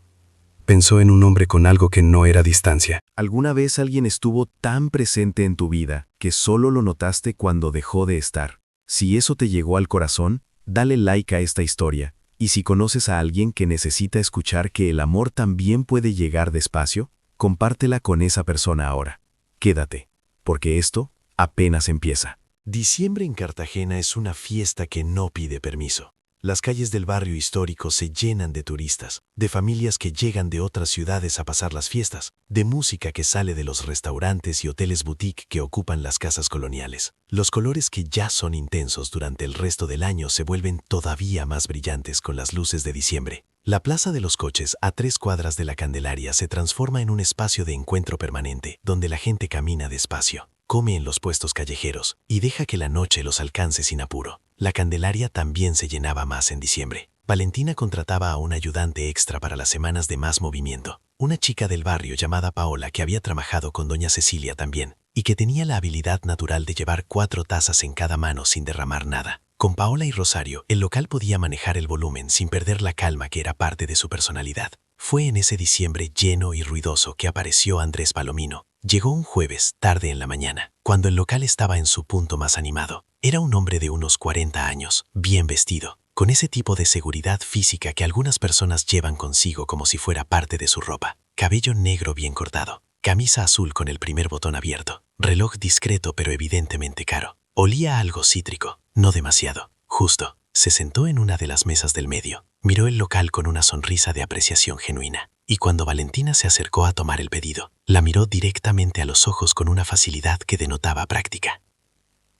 Pensó en un hombre con algo que no era distancia. ¿Alguna vez alguien estuvo tan presente en tu vida que solo lo notaste cuando dejó de estar? Si eso te llegó al corazón, dale like a esta historia. Y si conoces a alguien que necesita escuchar que el amor también puede llegar despacio, compártela con esa persona ahora. Quédate, porque esto apenas empieza. Diciembre en Cartagena es una fiesta que no pide permiso. Las calles del barrio histórico se llenan de turistas, de familias que llegan de otras ciudades a pasar las fiestas, de música que sale de los restaurantes y hoteles boutique que ocupan las casas coloniales. Los colores que ya son intensos durante el resto del año se vuelven todavía más brillantes con las luces de diciembre. La Plaza de los Coches, a 3 cuadras de la Candelaria, se transforma en un espacio de encuentro permanente, donde la gente camina despacio, come en los puestos callejeros y deja que la noche los alcance sin apuro. La Candelaria también se llenaba más en diciembre. Valentina contrataba a un ayudante extra para las semanas de más movimiento, una chica del barrio llamada Paola que había trabajado con doña Cecilia también, y que tenía la habilidad natural de llevar 4 tazas en cada mano sin derramar nada. Con Paola y Rosario, el local podía manejar el volumen sin perder la calma que era parte de su personalidad. Fue en ese diciembre lleno y ruidoso que apareció Andrés Palomino. Llegó un jueves, tarde en la mañana, cuando el local estaba en su punto más animado. Era un hombre de unos 40 años, bien vestido, con ese tipo de seguridad física que algunas personas llevan consigo como si fuera parte de su ropa. Cabello negro bien cortado, camisa azul con el primer botón abierto, reloj discreto pero evidentemente caro. Olía a algo cítrico, no demasiado, justo. Se sentó en una de las mesas del medio, miró el local con una sonrisa de apreciación genuina, y cuando Valentina se acercó a tomar el pedido, la miró directamente a los ojos con una facilidad que denotaba práctica.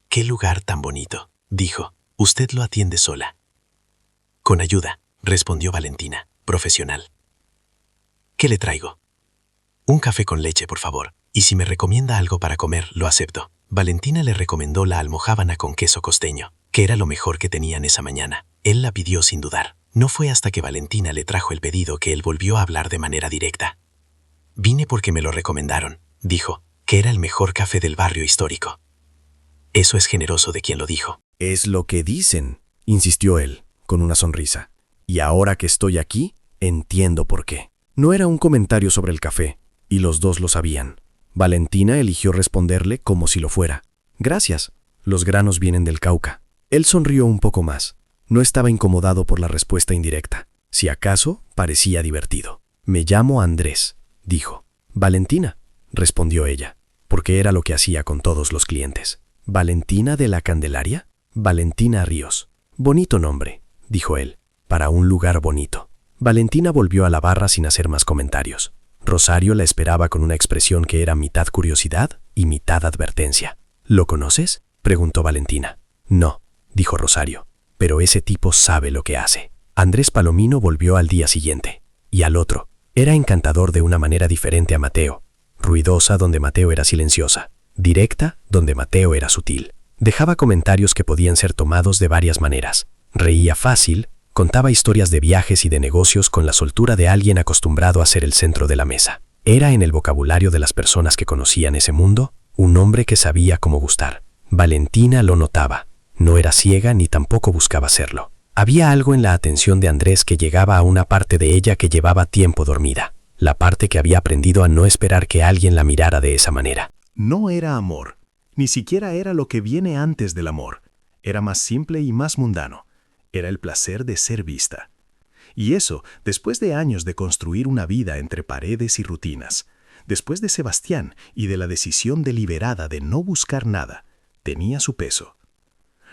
«¡Qué lugar tan bonito!», dijo. «Usted lo atiende sola». «Con ayuda», respondió Valentina, profesional. «¿Qué le traigo?» «Un café con leche, por favor, y si me recomienda algo para comer, lo acepto». Valentina le recomendó la almojábana con queso costeño, que era lo mejor que tenían esa mañana. Él la pidió sin dudar. No fue hasta que Valentina le trajo el pedido que él volvió a hablar de manera directa. «Vine porque me lo recomendaron», dijo, «que era el mejor café del barrio histórico». «Eso es generoso de quien lo dijo». «Es lo que dicen», insistió él, con una sonrisa. «Y ahora que estoy aquí, entiendo por qué». No era un comentario sobre el café, y los dos lo sabían. Valentina eligió responderle como si lo fuera. «Gracias. Los granos vienen del Cauca». Él sonrió un poco más. No estaba incomodado por la respuesta indirecta. Si acaso, parecía divertido. «Me llamo Andrés», dijo. «Valentina», respondió ella, porque era lo que hacía con todos los clientes. «¿Valentina de la Candelaria?» «Valentina Ríos». «Bonito nombre», dijo él, «para un lugar bonito». Valentina volvió a la barra sin hacer más comentarios. Rosario la esperaba con una expresión que era mitad curiosidad y mitad advertencia. ¿Lo conoces?, preguntó Valentina. No, dijo Rosario, pero ese tipo sabe lo que hace. Andrés Palomino volvió al día siguiente, y al otro. Era encantador de una manera diferente a Mateo. Ruidosa donde Mateo era silenciosa. Directa donde Mateo era sutil. Dejaba comentarios que podían ser tomados de varias maneras. Reía fácil, contaba historias de viajes y de negocios con la soltura de alguien acostumbrado a ser el centro de la mesa. Era en el vocabulario de las personas que conocían ese mundo, un hombre que sabía cómo gustar. Valentina lo notaba. No era ciega ni tampoco buscaba serlo. Había algo en la atención de Andrés que llegaba a una parte de ella que llevaba tiempo dormida. La parte que había aprendido a no esperar que alguien la mirara de esa manera. No era amor. Ni siquiera era lo que viene antes del amor. Era más simple y más mundano. Era el placer de ser vista. Y eso, después de años de construir una vida entre paredes y rutinas, después de Sebastián y de la decisión deliberada de no buscar nada, tenía su peso.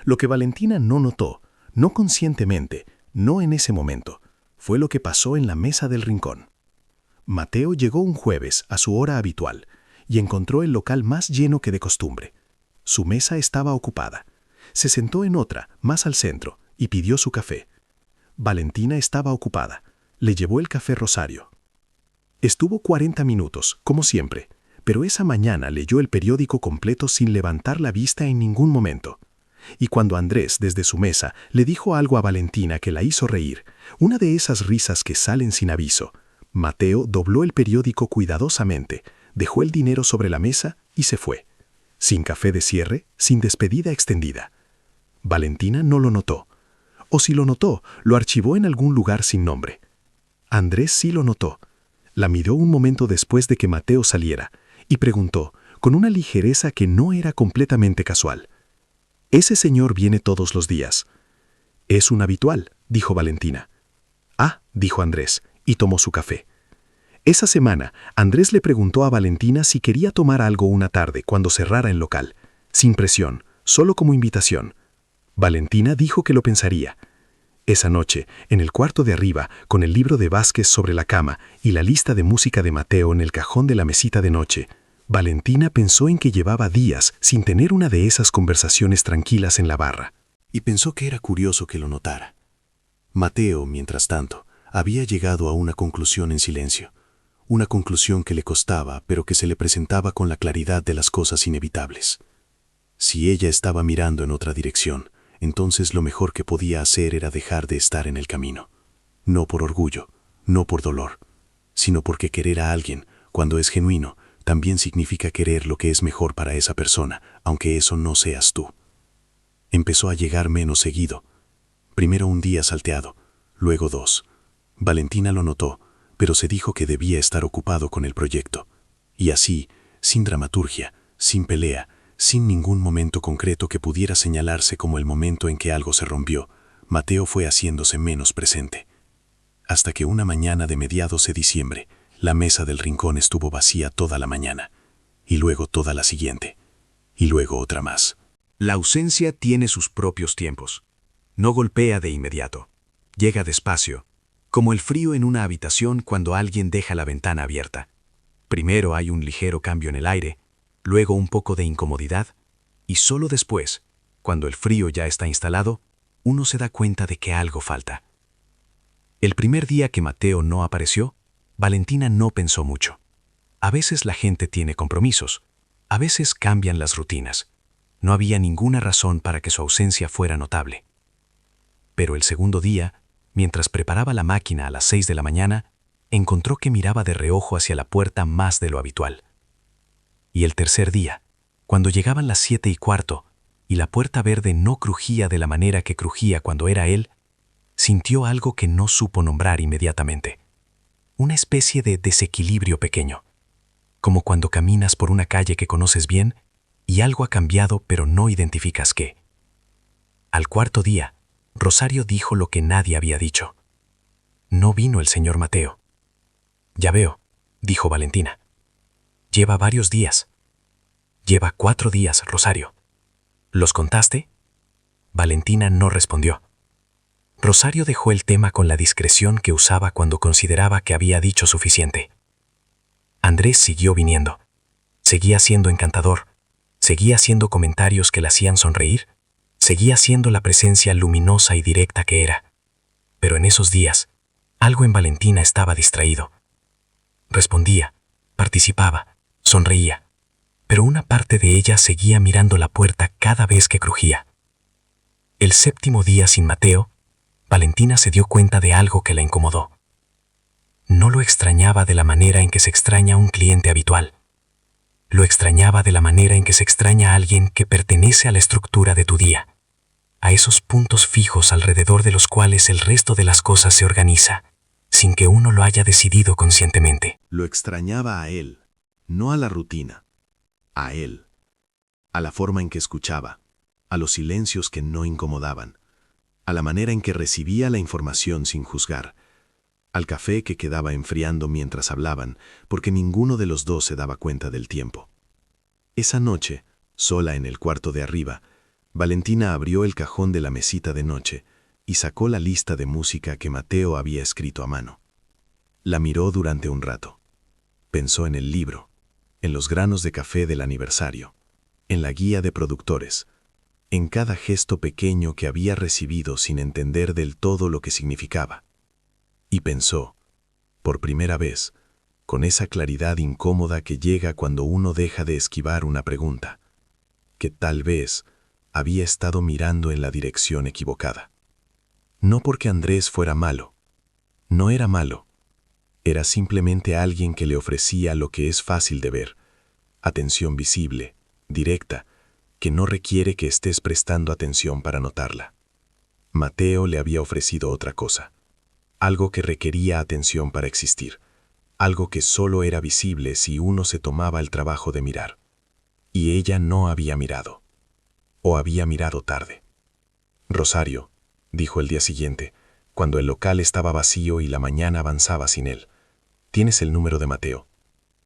Lo que Valentina no notó, no conscientemente, no en ese momento, fue lo que pasó en la mesa del rincón. Mateo llegó un jueves a su hora habitual y encontró el local más lleno que de costumbre. Su mesa estaba ocupada. Se sentó en otra, más al centro, y pidió su café. Valentina estaba ocupada. Le llevó el café Rosario. Estuvo 40 minutos, como siempre, pero esa mañana leyó el periódico completo sin levantar la vista en ningún momento. Y cuando Andrés, desde su mesa, le dijo algo a Valentina que la hizo reír, una de esas risas que salen sin aviso, Mateo dobló el periódico cuidadosamente, dejó el dinero sobre la mesa y se fue. Sin café de cierre, sin despedida extendida. Valentina no lo notó. O si lo notó, lo archivó en algún lugar sin nombre. Andrés sí lo notó. La miró un momento después de que Mateo saliera y preguntó, con una ligereza que no era completamente casual. «¿Ese señor viene todos los días?» «Es un habitual», dijo Valentina. «Ah», dijo Andrés, y tomó su café. Esa semana, Andrés le preguntó a Valentina si quería tomar algo una tarde cuando cerrara el local, sin presión, solo como invitación. Valentina dijo que lo pensaría. Esa noche, en el cuarto de arriba, con el libro de Vázquez sobre la cama y la lista de música de Mateo en el cajón de la mesita de noche, Valentina pensó en que llevaba días sin tener una de esas conversaciones tranquilas en la barra. Y pensó que era curioso que lo notara. Mateo, mientras tanto, había llegado a una conclusión en silencio. Una conclusión que le costaba, pero que se le presentaba con la claridad de las cosas inevitables. Si ella estaba mirando en otra dirección, entonces lo mejor que podía hacer era dejar de estar en el camino. No por orgullo, no por dolor, sino porque querer a alguien, cuando es genuino, también significa querer lo que es mejor para esa persona, aunque eso no seas tú. Empezó a llegar menos seguido. Primero un día salteado, luego 2. Valentina lo notó, pero se dijo que debía estar ocupado con el proyecto. Y así, sin dramaturgia, sin pelea, sin ningún momento concreto que pudiera señalarse como el momento en que algo se rompió, Mateo fue haciéndose menos presente. Hasta que una mañana de mediados de diciembre, la mesa del rincón estuvo vacía toda la mañana, y luego toda la siguiente, y luego otra más. La ausencia tiene sus propios tiempos. No golpea de inmediato. Llega despacio, como el frío en una habitación cuando alguien deja la ventana abierta. Primero hay un ligero cambio en el aire, luego un poco de incomodidad, y solo después, cuando el frío ya está instalado, uno se da cuenta de que algo falta. El primer día que Mateo no apareció, Valentina no pensó mucho. A veces la gente tiene compromisos, a veces cambian las rutinas. No había ninguna razón para que su ausencia fuera notable. Pero el segundo día, mientras preparaba la máquina a las 6 de la mañana, encontró que miraba de reojo hacia la puerta más de lo habitual. Y el tercer día, cuando llegaban las 7:15 y la puerta verde no crujía de la manera que crujía cuando era él, sintió algo que no supo nombrar inmediatamente. Una especie de desequilibrio pequeño, como cuando caminas por una calle que conoces bien y algo ha cambiado pero no identificas qué. Al cuarto día, Rosario dijo lo que nadie había dicho. No vino el señor Mateo. Ya veo, dijo Valentina. Lleva varios días. Lleva 4 días, Rosario. ¿Los contaste? Valentina no respondió. Rosario dejó el tema con la discreción que usaba cuando consideraba que había dicho suficiente. Andrés siguió viniendo. Seguía siendo encantador. Seguía haciendo comentarios que la hacían sonreír. Seguía siendo la presencia luminosa y directa que era. Pero en esos días, algo en Valentina estaba distraído. Respondía, participaba, sonreía, pero una parte de ella seguía mirando la puerta cada vez que crujía. El 7º día sin Mateo, Valentina se dio cuenta de algo que la incomodó. No lo extrañaba de la manera en que se extraña a un cliente habitual. Lo extrañaba de la manera en que se extraña a alguien que pertenece a la estructura de tu día, a esos puntos fijos alrededor de los cuales el resto de las cosas se organiza, sin que uno lo haya decidido conscientemente. Lo extrañaba a él, no a la rutina. A él. A la forma en que escuchaba, a los silencios que no incomodaban, a la manera en que recibía la información sin juzgar, al café que quedaba enfriando mientras hablaban, porque ninguno de los dos se daba cuenta del tiempo. Esa noche, sola en el cuarto de arriba, Valentina abrió el cajón de la mesita de noche y sacó la lista de música que Mateo había escrito a mano. La miró durante un rato. Pensó en el libro, en los granos de café del aniversario, en la guía de productores, en cada gesto pequeño que había recibido sin entender del todo lo que significaba. Y pensó, por primera vez, con esa claridad incómoda que llega cuando uno deja de esquivar una pregunta, que tal vez había estado mirando en la dirección equivocada. No porque Andrés fuera malo. No era malo. Era simplemente alguien que le ofrecía lo que es fácil de ver, atención visible, directa, que no requiere que estés prestando atención para notarla. Mateo le había ofrecido otra cosa, algo que requería atención para existir, algo que solo era visible si uno se tomaba el trabajo de mirar. Y ella no había mirado, o había mirado tarde. Rosario, dijo el día siguiente, cuando el local estaba vacío y la mañana avanzaba sin él. ¿Tienes el número de Mateo?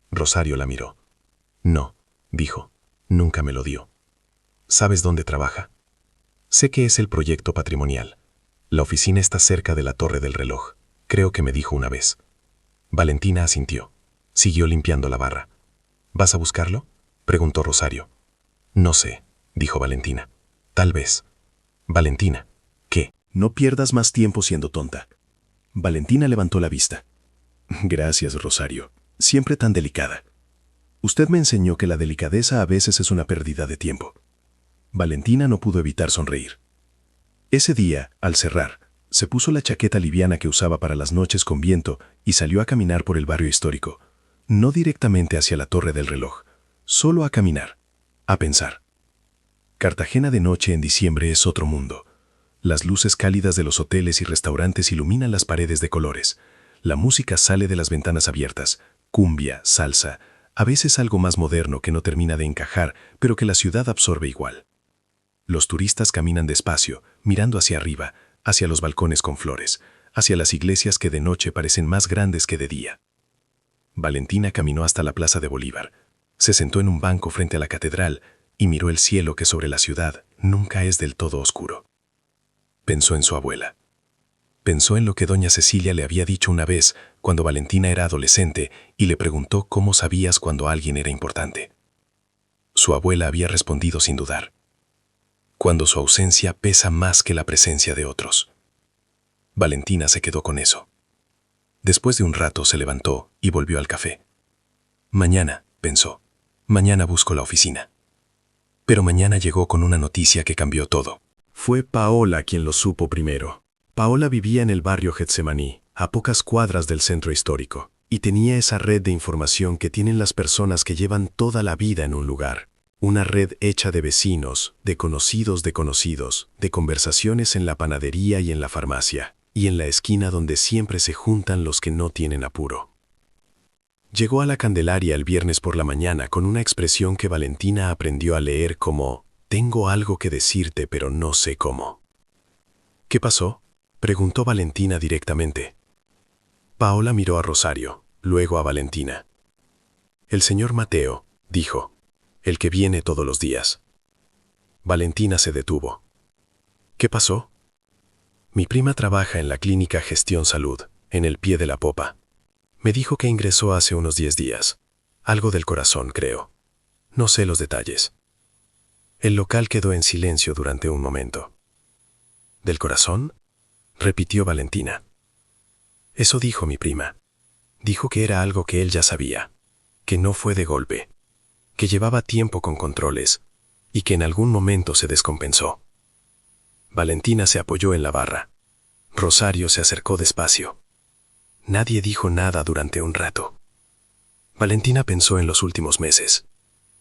Rosario la miró. No, dijo, nunca me lo dio. ¿Sabes dónde trabaja? Sé que es el proyecto patrimonial. La oficina está cerca de la Torre del Reloj. Creo que me dijo una vez. Valentina asintió. Siguió limpiando la barra. ¿Vas a buscarlo? Preguntó Rosario. No sé, dijo Valentina. Tal vez. Valentina, ¿qué? No pierdas más tiempo siendo tonta. Valentina levantó la vista. Gracias, Rosario. Siempre tan delicada. Usted me enseñó que la delicadeza a veces es una pérdida de tiempo. Valentina no pudo evitar sonreír. Ese día, al cerrar, se puso la chaqueta liviana que usaba para las noches con viento y salió a caminar por el barrio histórico. No directamente hacia la Torre del Reloj, solo a caminar, a pensar. Cartagena de noche en diciembre es otro mundo. Las luces cálidas de los hoteles y restaurantes iluminan las paredes de colores. La música sale de las ventanas abiertas, cumbia, salsa, a veces algo más moderno que no termina de encajar, pero que la ciudad absorbe igual. Los turistas caminan despacio, mirando hacia arriba, hacia los balcones con flores, hacia las iglesias que de noche parecen más grandes que de día. Valentina caminó hasta la Plaza de Bolívar, se sentó en un banco frente a la catedral y miró el cielo que sobre la ciudad nunca es del todo oscuro. Pensó en su abuela. Pensó en lo que doña Cecilia le había dicho una vez cuando Valentina era adolescente y le preguntó cómo sabías cuando alguien era importante. Su abuela había respondido sin dudar. Cuando su ausencia pesa más que la presencia de otros. Valentina se quedó con eso. Después de un rato se levantó y volvió al café. Mañana, pensó, mañana busco la oficina. Pero mañana llegó con una noticia que cambió todo. Fue Paola quien lo supo primero. Paola vivía en el barrio Getsemaní, a pocas cuadras del centro histórico, y tenía esa red de información que tienen las personas que llevan toda la vida en un lugar. Una red hecha de vecinos, de conocidos, de conversaciones en la panadería y en la farmacia, y en la esquina donde siempre se juntan los que no tienen apuro. Llegó a la Candelaria el viernes por la mañana con una expresión que Valentina aprendió a leer como «Tengo algo que decirte, pero no sé cómo». ¿Qué pasó?, preguntó Valentina directamente. Paola miró a Rosario, luego a Valentina. «El señor Mateo», dijo. «El que viene todos los días». Valentina se detuvo. «¿Qué pasó?». Mi prima trabaja en la clínica Gestión Salud, en el pie de la popa. Me dijo que ingresó hace unos 10 días. Algo del corazón, creo. No sé los detalles. El local quedó en silencio durante un momento. ¿Del corazón?, repitió Valentina. Eso dijo mi prima. Dijo que era algo que él ya sabía, que no fue de golpe, que llevaba tiempo con controles y que en algún momento se descompensó. Valentina se apoyó en la barra. Rosario se acercó despacio. Nadie dijo nada durante un rato. Valentina pensó en los últimos meses,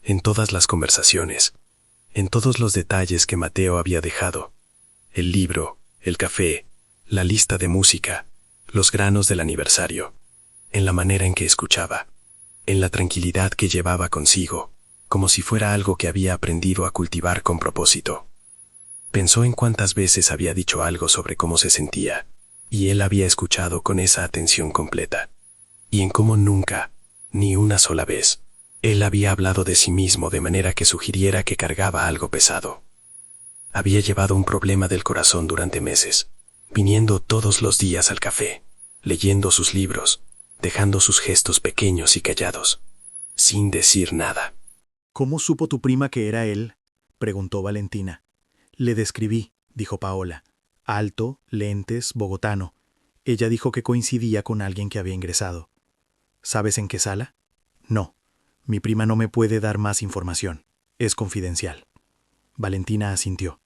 en todas las conversaciones, en todos los detalles que Mateo había dejado. El libro, el café, la lista de música, los granos del aniversario, en la manera en que escuchaba, en la tranquilidad que llevaba consigo, como si fuera algo que había aprendido a cultivar con propósito. Pensó en cuántas veces había dicho algo sobre cómo se sentía, y él había escuchado con esa atención completa, y en cómo nunca, ni una sola vez, él había hablado de sí mismo de manera que sugiriera que cargaba algo pesado. Había llevado un problema del corazón durante meses, viniendo todos los días al café, leyendo sus libros, dejando sus gestos pequeños y callados, sin decir nada. ¿Cómo supo tu prima que era él?, preguntó Valentina. Le describí, dijo Paola. Alto, lentes, bogotano. Ella dijo que coincidía con alguien que había ingresado. ¿Sabes en qué sala? No. Mi prima no me puede dar más información. Es confidencial. Valentina asintió.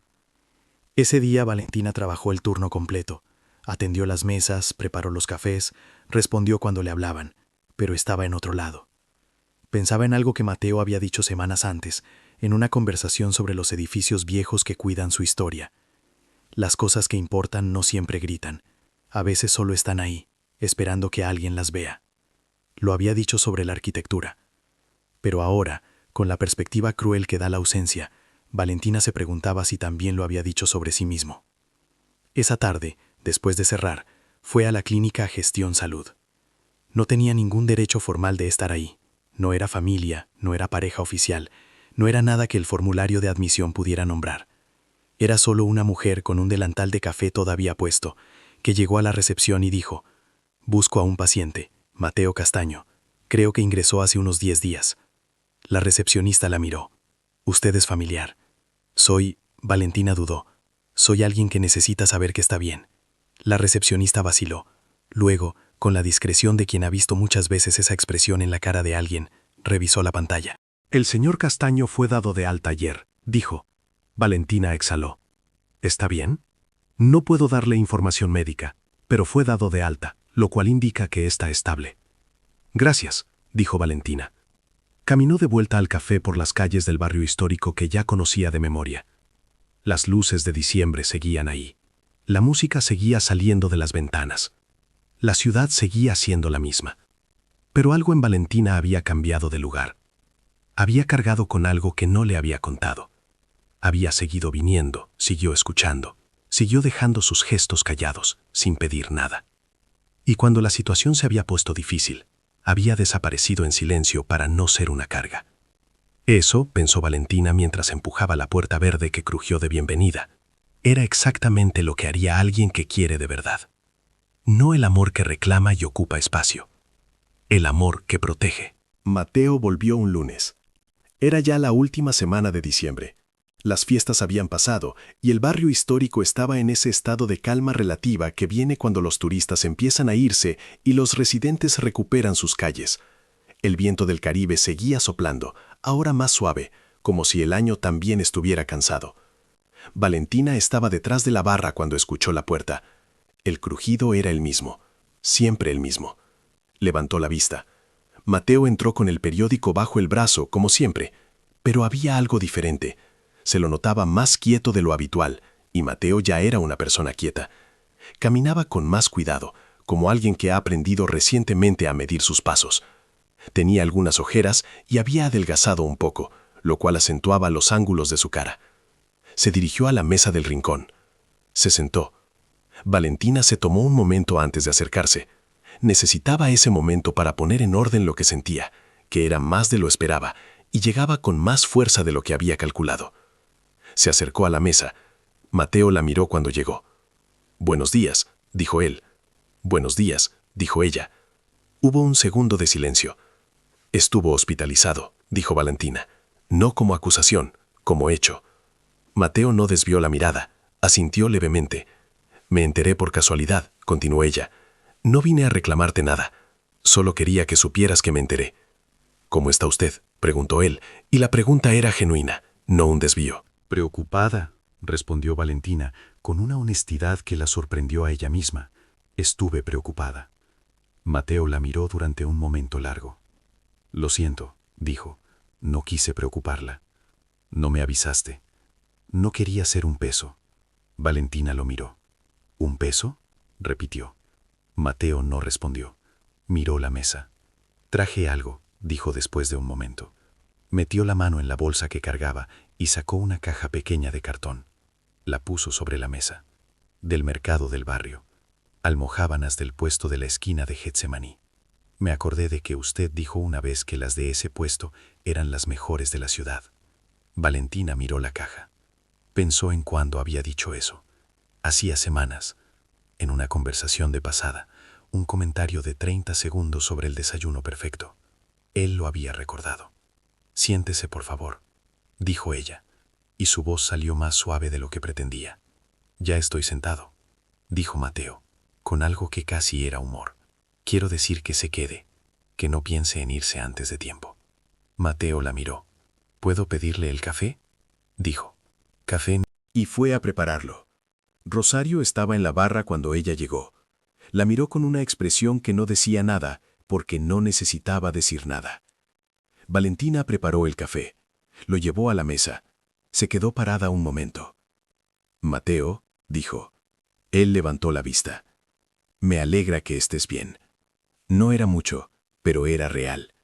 Ese día Valentina trabajó el turno completo. Atendió las mesas, preparó los cafés, respondió cuando le hablaban, pero estaba en otro lado. Pensaba en algo que Mateo había dicho semanas antes, en una conversación sobre los edificios viejos que cuidan su historia. Las cosas que importan no siempre gritan. A veces solo están ahí, esperando que alguien las vea. Lo había dicho sobre la arquitectura. Pero ahora, con la perspectiva cruel que da la ausencia, Valentina se preguntaba si también lo había dicho sobre sí mismo. Esa tarde, después de cerrar, fue a la clínica Gestión Salud. No tenía ningún derecho formal de estar ahí. No era familia, no era pareja oficial, no era nada que el formulario de admisión pudiera nombrar. Era solo una mujer con un delantal de café todavía puesto, que llegó a la recepción y dijo: «Busco a un paciente, Mateo Castaño. Creo que ingresó hace unos 10 días». La recepcionista la miró. «Usted es familiar». «Soy», Valentina dudó. «Soy alguien que necesita saber que está bien». La recepcionista vaciló. Luego, con la discreción de quien ha visto muchas veces esa expresión en la cara de alguien, revisó la pantalla. El señor Castaño fue dado de alta ayer, dijo. Valentina exhaló. ¿Está bien? No puedo darle información médica, pero fue dado de alta, lo cual indica que está estable. Gracias, dijo Valentina. Caminó de vuelta al café por las calles del barrio histórico que ya conocía de memoria. Las luces de diciembre seguían ahí. La música seguía saliendo de las ventanas. La ciudad seguía siendo la misma. Pero algo en Valentina había cambiado de lugar. Había cargado con algo que no le había contado. Había seguido viniendo, siguió escuchando, siguió dejando sus gestos callados, sin pedir nada. Y cuando la situación se había puesto difícil, había desaparecido en silencio para no ser una carga. Eso, pensó Valentina mientras empujaba la puerta verde que crujió de bienvenida, era exactamente lo que haría alguien que quiere de verdad. No el amor que reclama y ocupa espacio. El amor que protege. Mateo volvió un lunes. Era ya la última semana de diciembre. Las fiestas habían pasado y el barrio histórico estaba en ese estado de calma relativa que viene cuando los turistas empiezan a irse y los residentes recuperan sus calles. El viento del Caribe seguía soplando, ahora más suave, como si el año también estuviera cansado. Valentina estaba detrás de la barra cuando escuchó la puerta. El crujido era el mismo, siempre el mismo. Levantó la vista. Mateo entró con el periódico bajo el brazo, como siempre, pero había algo diferente. Se lo notaba más quieto de lo habitual, y Mateo ya era una persona quieta. Caminaba con más cuidado, como alguien que ha aprendido recientemente a medir sus pasos. Tenía algunas ojeras y había adelgazado un poco, lo cual acentuaba los ángulos de su cara. Se dirigió a la mesa del rincón. Se sentó. Valentina se tomó un momento antes de acercarse. Necesitaba ese momento para poner en orden lo que sentía, que era más de lo esperaba, y llegaba con más fuerza de lo que había calculado. Se acercó a la mesa. Mateo la miró cuando llegó. Buenos días, dijo él. Buenos días, dijo ella. Hubo un segundo de silencio. Estuvo hospitalizado, dijo Valentina. No como acusación, como hecho. Mateo no desvió la mirada, asintió levemente. Me enteré por casualidad, continuó ella. No vine a reclamarte nada. Solo quería que supieras que me enteré. ¿Cómo está usted?, preguntó él, y la pregunta era genuina, no un desvío. Preocupada, respondió Valentina, con una honestidad que la sorprendió a ella misma. Estuve preocupada. Mateo la miró durante un momento largo. Lo siento, dijo. No quise preocuparla. No me avisaste. No quería ser un peso. Valentina lo miró. ¿Un peso?, repitió. Mateo no respondió. Miró la mesa. Traje algo, dijo después de un momento. Metió la mano en la bolsa que cargaba y sacó una caja pequeña de cartón. La puso sobre la mesa. Del mercado del barrio. Almojábanas del puesto de la esquina de Getsemaní. Me acordé de que usted dijo una vez que las de ese puesto eran las mejores de la ciudad. Valentina miró la caja. Pensó en cuándo había dicho eso. Hacía semanas. En una conversación de pasada, un comentario de 30 segundos sobre el desayuno perfecto. Él lo había recordado. Siéntese, por favor, dijo ella, y su voz salió más suave de lo que pretendía. Ya estoy sentado, dijo Mateo, con algo que casi era humor. Quiero decir que se quede, que no piense en irse antes de tiempo. Mateo la miró. ¿Puedo pedirle el café?, dijo. Café. Y fue a prepararlo. Rosario estaba en la barra cuando ella llegó. La miró con una expresión que no decía nada, porque no necesitaba decir nada. Valentina preparó el café. Lo llevó a la mesa. Se quedó parada un momento. Mateo, dijo. Él levantó la vista. Me alegra que estés bien. No era mucho, pero era real.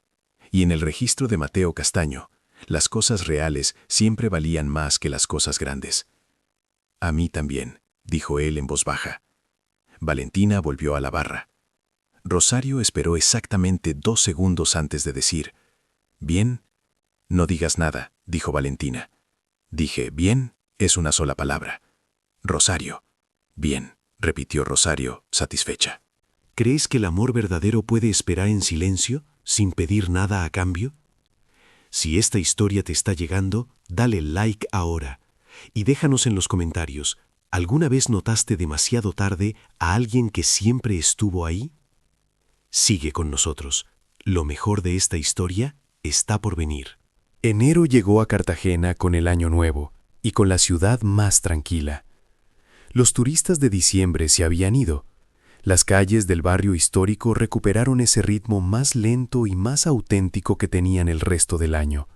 Y en el registro de Mateo Castaño, las cosas reales siempre valían más que las cosas grandes. A mí también, dijo él en voz baja. Valentina volvió a la barra. Rosario esperó exactamente 2 segundos antes de decir, «Bien». «No digas nada», dijo Valentina. Dije, «Bien», es una sola palabra. Rosario. «Bien», repitió Rosario, satisfecha. ¿Crees que el amor verdadero puede esperar en silencio, sin pedir nada a cambio? Si esta historia te está llegando, dale like ahora. Y déjanos en los comentarios, ¿alguna vez notaste demasiado tarde a alguien que siempre estuvo ahí? Sigue con nosotros. Lo mejor de esta historia está por venir. Enero llegó a Cartagena con el año nuevo y con la ciudad más tranquila. Los turistas de diciembre se habían ido. Las calles del barrio histórico recuperaron ese ritmo más lento y más auténtico que tenían el resto del año.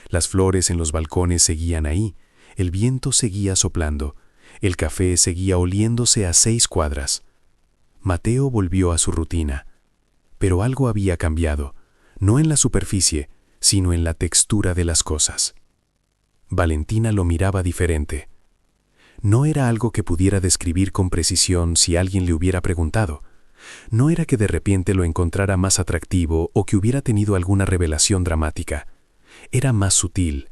Las flores en los balcones seguían ahí, el viento seguía soplando, el café seguía oliéndose a 6 cuadras. Mateo volvió a su rutina. Pero algo había cambiado, no en la superficie, sino en la textura de las cosas. Valentina lo miraba diferente. No era algo que pudiera describir con precisión si alguien le hubiera preguntado. No era que de repente lo encontrara más atractivo o que hubiera tenido alguna revelación dramática. Era más sutil.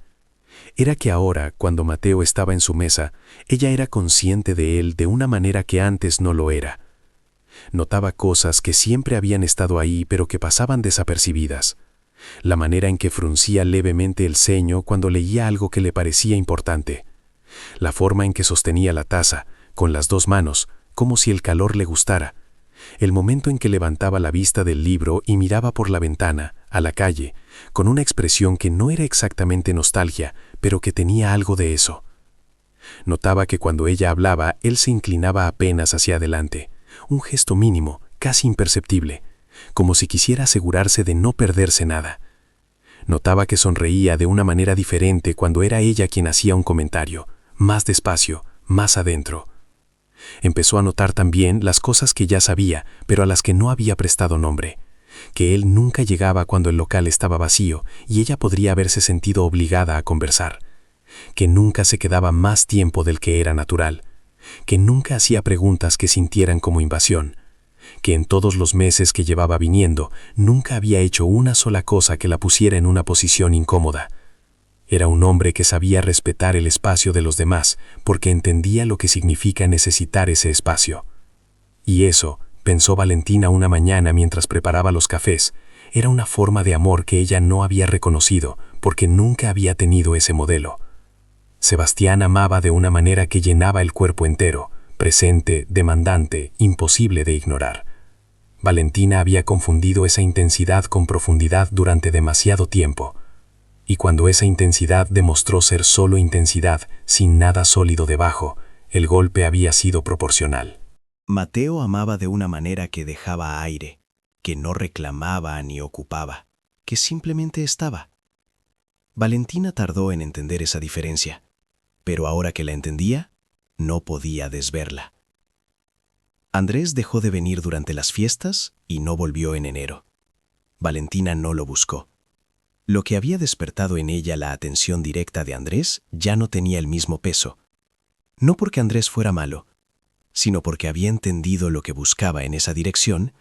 Era que ahora, cuando Mateo estaba en su mesa, ella era consciente de él de una manera que antes no lo era. Notaba cosas que siempre habían estado ahí pero que pasaban desapercibidas. La manera en que fruncía levemente el ceño cuando leía algo que le parecía importante. La forma en que sostenía la taza, con las 2 manos, como si el calor le gustara. El momento en que levantaba la vista del libro y miraba por la ventana, a la calle, con una expresión que no era exactamente nostalgia, pero que tenía algo de eso. Notaba que cuando ella hablaba, él se inclinaba apenas hacia adelante, un gesto mínimo, casi imperceptible, como si quisiera asegurarse de no perderse nada. Notaba que sonreía de una manera diferente cuando era ella quien hacía un comentario, más despacio, más adentro. Empezó a notar también las cosas que ya sabía, pero a las que no había prestado nombre. Que él nunca llegaba cuando el local estaba vacío y ella podría haberse sentido obligada a conversar. Que nunca se quedaba más tiempo del que era natural. Que nunca hacía preguntas que sintieran como invasión. Que en todos los meses que llevaba viniendo, nunca había hecho una sola cosa que la pusiera en una posición incómoda. Era un hombre que sabía respetar el espacio de los demás porque entendía lo que significa necesitar ese espacio. Y eso, pensó Valentina una mañana mientras preparaba los cafés, era una forma de amor que ella no había reconocido porque nunca había tenido ese modelo. Sebastián amaba de una manera que llenaba el cuerpo entero, presente, demandante, imposible de ignorar. Valentina había confundido esa intensidad con profundidad durante demasiado tiempo. Y cuando esa intensidad demostró ser solo intensidad, sin nada sólido debajo, el golpe había sido proporcional. Mateo amaba de una manera que dejaba aire, que no reclamaba ni ocupaba, que simplemente estaba. Valentina tardó en entender esa diferencia, pero ahora que la entendía, no podía desverla. Andrés dejó de venir durante las fiestas y no volvió en enero. Valentina no lo buscó. Lo que había despertado en ella la atención directa de Andrés ya no tenía el mismo peso. No porque Andrés fuera malo, sino porque había entendido lo que buscaba en esa dirección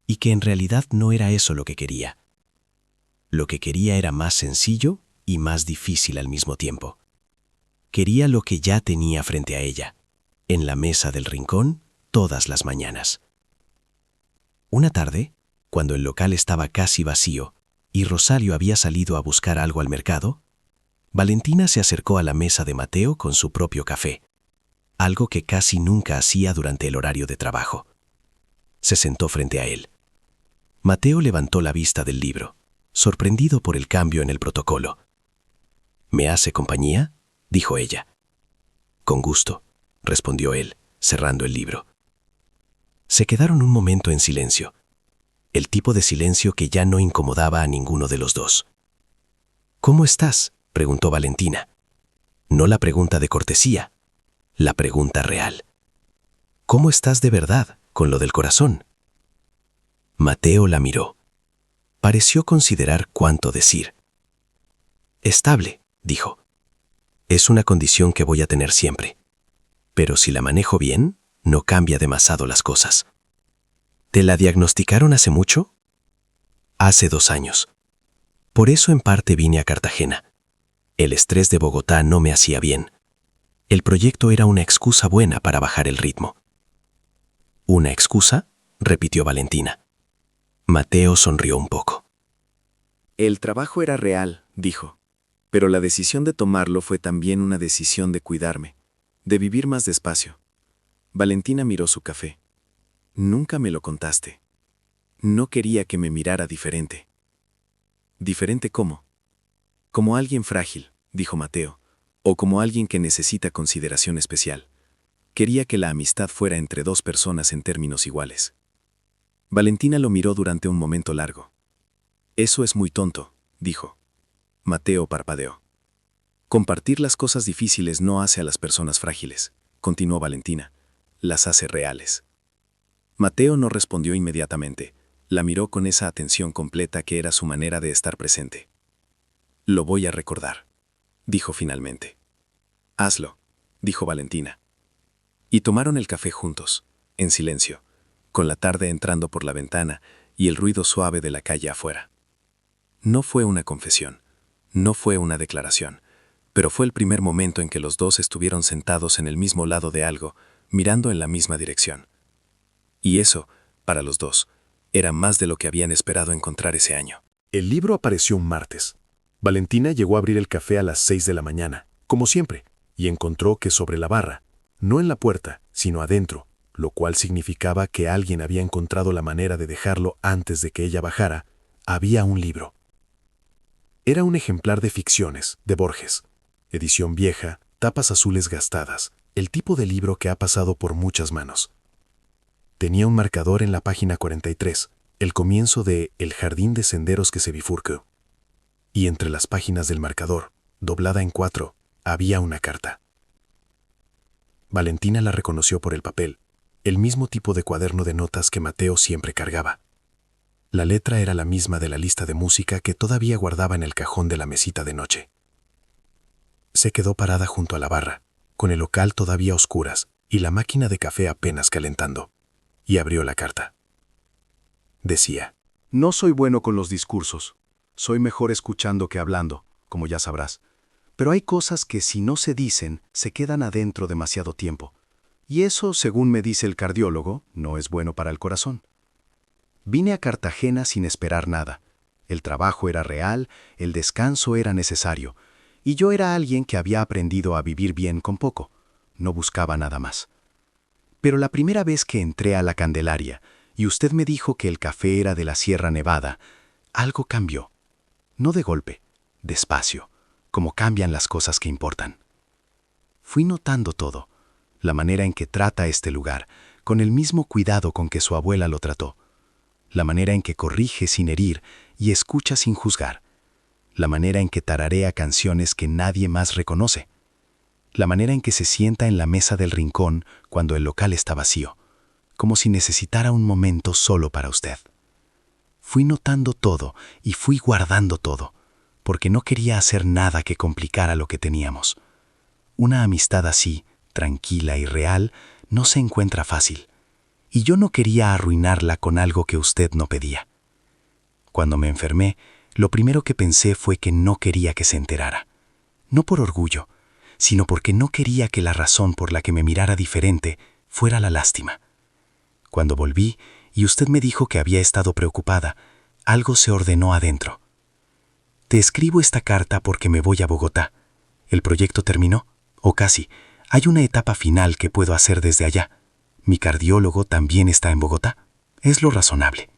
y que en realidad no era eso lo que quería. Lo que quería era más sencillo y más difícil al mismo tiempo. Quería lo que ya tenía frente a ella, en la mesa del rincón, todas las mañanas. Una tarde, cuando el local estaba casi vacío y Rosario había salido a buscar algo al mercado, Valentina se acercó a la mesa de Mateo con su propio café, algo que casi nunca hacía durante el horario de trabajo. Se sentó frente a él. Mateo levantó la vista del libro, sorprendido por el cambio en el protocolo. «¿Me hace compañía?», dijo ella. «Con gusto», respondió él, cerrando el libro. Se quedaron un momento en silencio, el tipo de silencio que ya no incomodaba a ninguno de los dos. «¿Cómo estás?», preguntó Valentina. No la pregunta de cortesía, la pregunta real. «¿Cómo estás de verdad, con lo del corazón?». Mateo la miró. Pareció considerar cuánto decir. «Estable», dijo. «Es una condición que voy a tener siempre. Pero si la manejo bien, no cambia demasiado las cosas». «¿Te la diagnosticaron hace mucho?». «Hace 2 años. Por eso en parte vine a Cartagena. El estrés de Bogotá no me hacía bien. El proyecto era una excusa buena para bajar el ritmo». «¿Una excusa?», repitió Valentina. Mateo sonrió un poco. El trabajo era real, dijo, pero la decisión de tomarlo fue también una decisión de cuidarme, de vivir más despacio. Valentina miró su café. «Nunca me lo contaste. No quería que me mirara diferente». «¿Diferente cómo?». «Como alguien frágil», dijo Mateo, «o como alguien que necesita consideración especial. Quería que la amistad fuera entre 2 personas en términos iguales». Valentina lo miró durante un momento largo. «Eso es muy tonto», dijo. Mateo parpadeó. «Compartir las cosas difíciles no hace a las personas frágiles», continuó Valentina. «Las hace reales». Mateo no respondió inmediatamente. La miró con esa atención completa que era su manera de estar presente. «Lo voy a recordar», dijo finalmente. «Hazlo», dijo Valentina. Y tomaron el café juntos, en silencio, con la tarde entrando por la ventana y el ruido suave de la calle afuera. No fue una confesión, no fue una declaración, pero fue el primer momento en que los dos estuvieron sentados en el mismo lado de algo, mirando en la misma dirección. Y eso, para los dos, era más de lo que habían esperado encontrar ese año. El libro apareció un martes. Valentina llegó a abrir el café a las 6 de la mañana, como siempre, y encontró que sobre la barra, no en la puerta, sino adentro, lo cual significaba que alguien había encontrado la manera de dejarlo antes de que ella bajara, había un libro. Era un ejemplar de Ficciones, de Borges. Edición vieja, tapas azules gastadas, el tipo de libro que ha pasado por muchas manos. Tenía un marcador en la página 43, el comienzo de El jardín de senderos que se bifurcó. Y entre las páginas del marcador, doblada en 4, había una carta. Valentina la reconoció por el papel, el mismo tipo de cuaderno de notas que Mateo siempre cargaba. La letra era la misma de la lista de música que todavía guardaba en el cajón de la mesita de noche. Se quedó parada junto a la barra, con el local todavía a oscuras y la máquina de café apenas calentando, y abrió la carta. Decía: No soy bueno con los discursos. Soy mejor escuchando que hablando, como ya sabrás. Pero hay cosas que si no se dicen, se quedan adentro demasiado tiempo. Y eso, según me dice el cardiólogo, no es bueno para el corazón. Vine a Cartagena sin esperar nada. El trabajo era real, el descanso era necesario, y yo era alguien que había aprendido a vivir bien con poco. No buscaba nada más. Pero la primera vez que entré a la Candelaria, y usted me dijo que el café era de la Sierra Nevada, algo cambió. No de golpe, despacio, como cambian las cosas que importan. Fui notando todo, la manera en que trata este lugar, con el mismo cuidado con que su abuela lo trató, la manera en que corrige sin herir y escucha sin juzgar, la manera en que tararea canciones que nadie más reconoce, la manera en que se sienta en la mesa del rincón cuando el local está vacío, como si necesitara un momento solo para usted. Fui notando todo y fui guardando todo, porque no quería hacer nada que complicara lo que teníamos. Una amistad así, tranquila y real, no se encuentra fácil, y yo no quería arruinarla con algo que usted no pedía. Cuando me enfermé, lo primero que pensé fue que no quería que se enterara. No por orgullo, sino porque no quería que la razón por la que me mirara diferente fuera la lástima. Cuando volví y usted me dijo que había estado preocupada, algo se ordenó adentro. Te escribo esta carta porque me voy a Bogotá. ¿El proyecto terminó? O casi. Hay una etapa final que puedo hacer desde allá. Mi cardiólogo también está en Bogotá. Es lo razonable.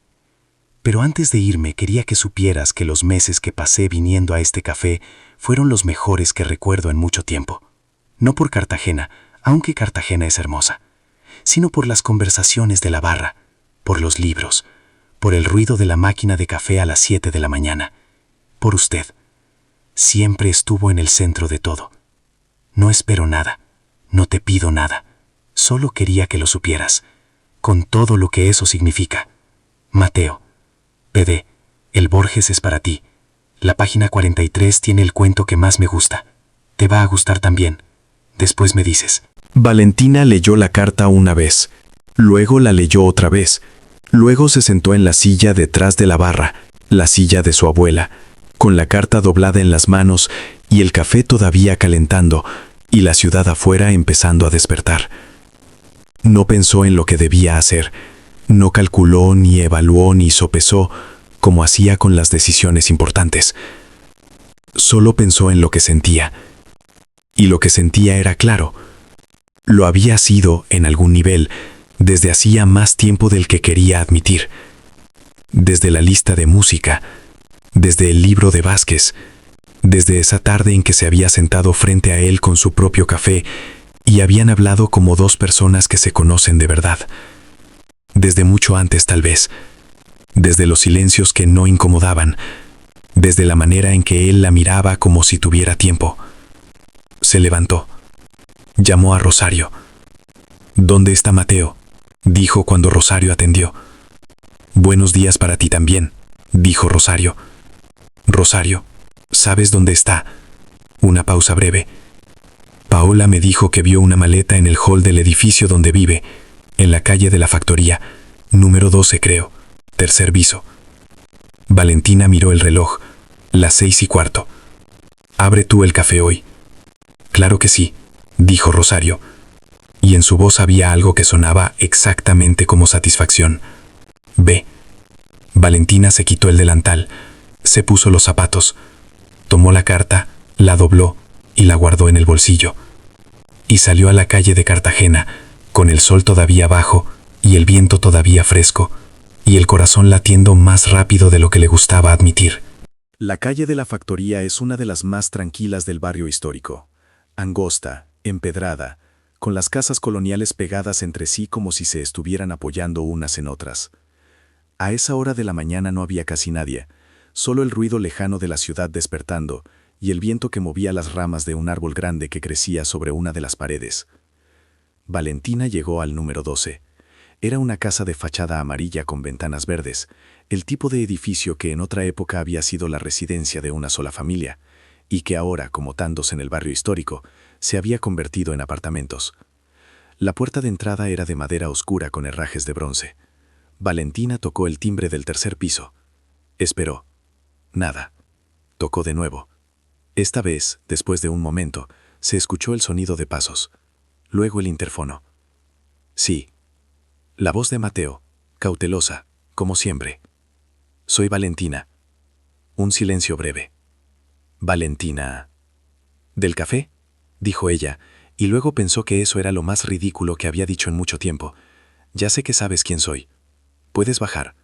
Pero antes de irme quería que supieras que los meses que pasé viniendo a este café fueron los mejores que recuerdo en mucho tiempo. No por Cartagena, aunque Cartagena es hermosa, sino por las conversaciones de la barra, por los libros, por el ruido de la máquina de café a las 7 de la mañana, por usted. Siempre estuvo en el centro de todo. No espero nada, no te pido nada, solo quería que lo supieras, con todo lo que eso significa. Mateo. PD, el Borges es para ti. La página 43 tiene el cuento que más me gusta. Te va a gustar también. Después me dices. Valentina leyó la carta una vez, luego la leyó otra vez, luego se sentó en la silla detrás de la barra, la silla de su abuela, con la carta doblada en las manos y el café todavía calentando y la ciudad afuera empezando a despertar. No pensó en lo que debía hacer, no calculó, ni evaluó, ni sopesó, como hacía con las decisiones importantes. Solo pensó en lo que sentía. Y lo que sentía era claro. Lo había sido, en algún nivel, desde hacía más tiempo del que quería admitir. Desde la lista de música, desde el libro de Vázquez, desde esa tarde en que se había sentado frente a él con su propio café y habían hablado como dos personas que se conocen de verdad. Desde mucho antes tal vez, desde los silencios que no incomodaban, desde la manera en que él la miraba como si tuviera tiempo. Se levantó, llamó a Rosario. ¿Dónde está Mateo?, dijo cuando Rosario atendió. Buenos días para ti también, dijo Rosario. Rosario, ¿sabes dónde está? Una pausa breve. Paola me dijo que vio una maleta en el hall del edificio donde vive, en la calle de la Factoría, número 12 creo, tercer piso. Valentina miró el reloj, las 6:15. Abre tú el café hoy. Claro que sí, dijo Rosario, y en su voz había algo que sonaba exactamente como satisfacción. Ve. Valentina se quitó el delantal, se puso los zapatos, tomó la carta, la dobló y la guardó en el bolsillo. Y salió a la calle de Cartagena, con el sol todavía bajo y el viento todavía fresco, y el corazón latiendo más rápido de lo que le gustaba admitir. La calle de la Factoría es una de las más tranquilas del barrio histórico. Angosta, empedrada, con las casas coloniales pegadas entre sí como si se estuvieran apoyando unas en otras. A esa hora de la mañana no había casi nadie, solo el ruido lejano de la ciudad despertando y el viento que movía las ramas de un árbol grande que crecía sobre una de las paredes. Valentina llegó al número 12. Era una casa de fachada amarilla con ventanas verdes, el tipo de edificio que en otra época había sido la residencia de una sola familia, y que ahora, como tantos en el barrio histórico, se había convertido en apartamentos. La puerta de entrada era de madera oscura con herrajes de bronce. Valentina tocó el timbre del tercer piso. Esperó. Nada. Tocó de nuevo. Esta vez, después de un momento, se escuchó el sonido de pasos. Luego el interfono. Sí. La voz de Mateo, cautelosa, como siempre. Soy Valentina. Un silencio breve. Valentina. ¿Del café? Dijo ella, y luego pensó que eso era lo más ridículo que había dicho en mucho tiempo. Ya sé que sabes quién soy. ¿Puedes bajar?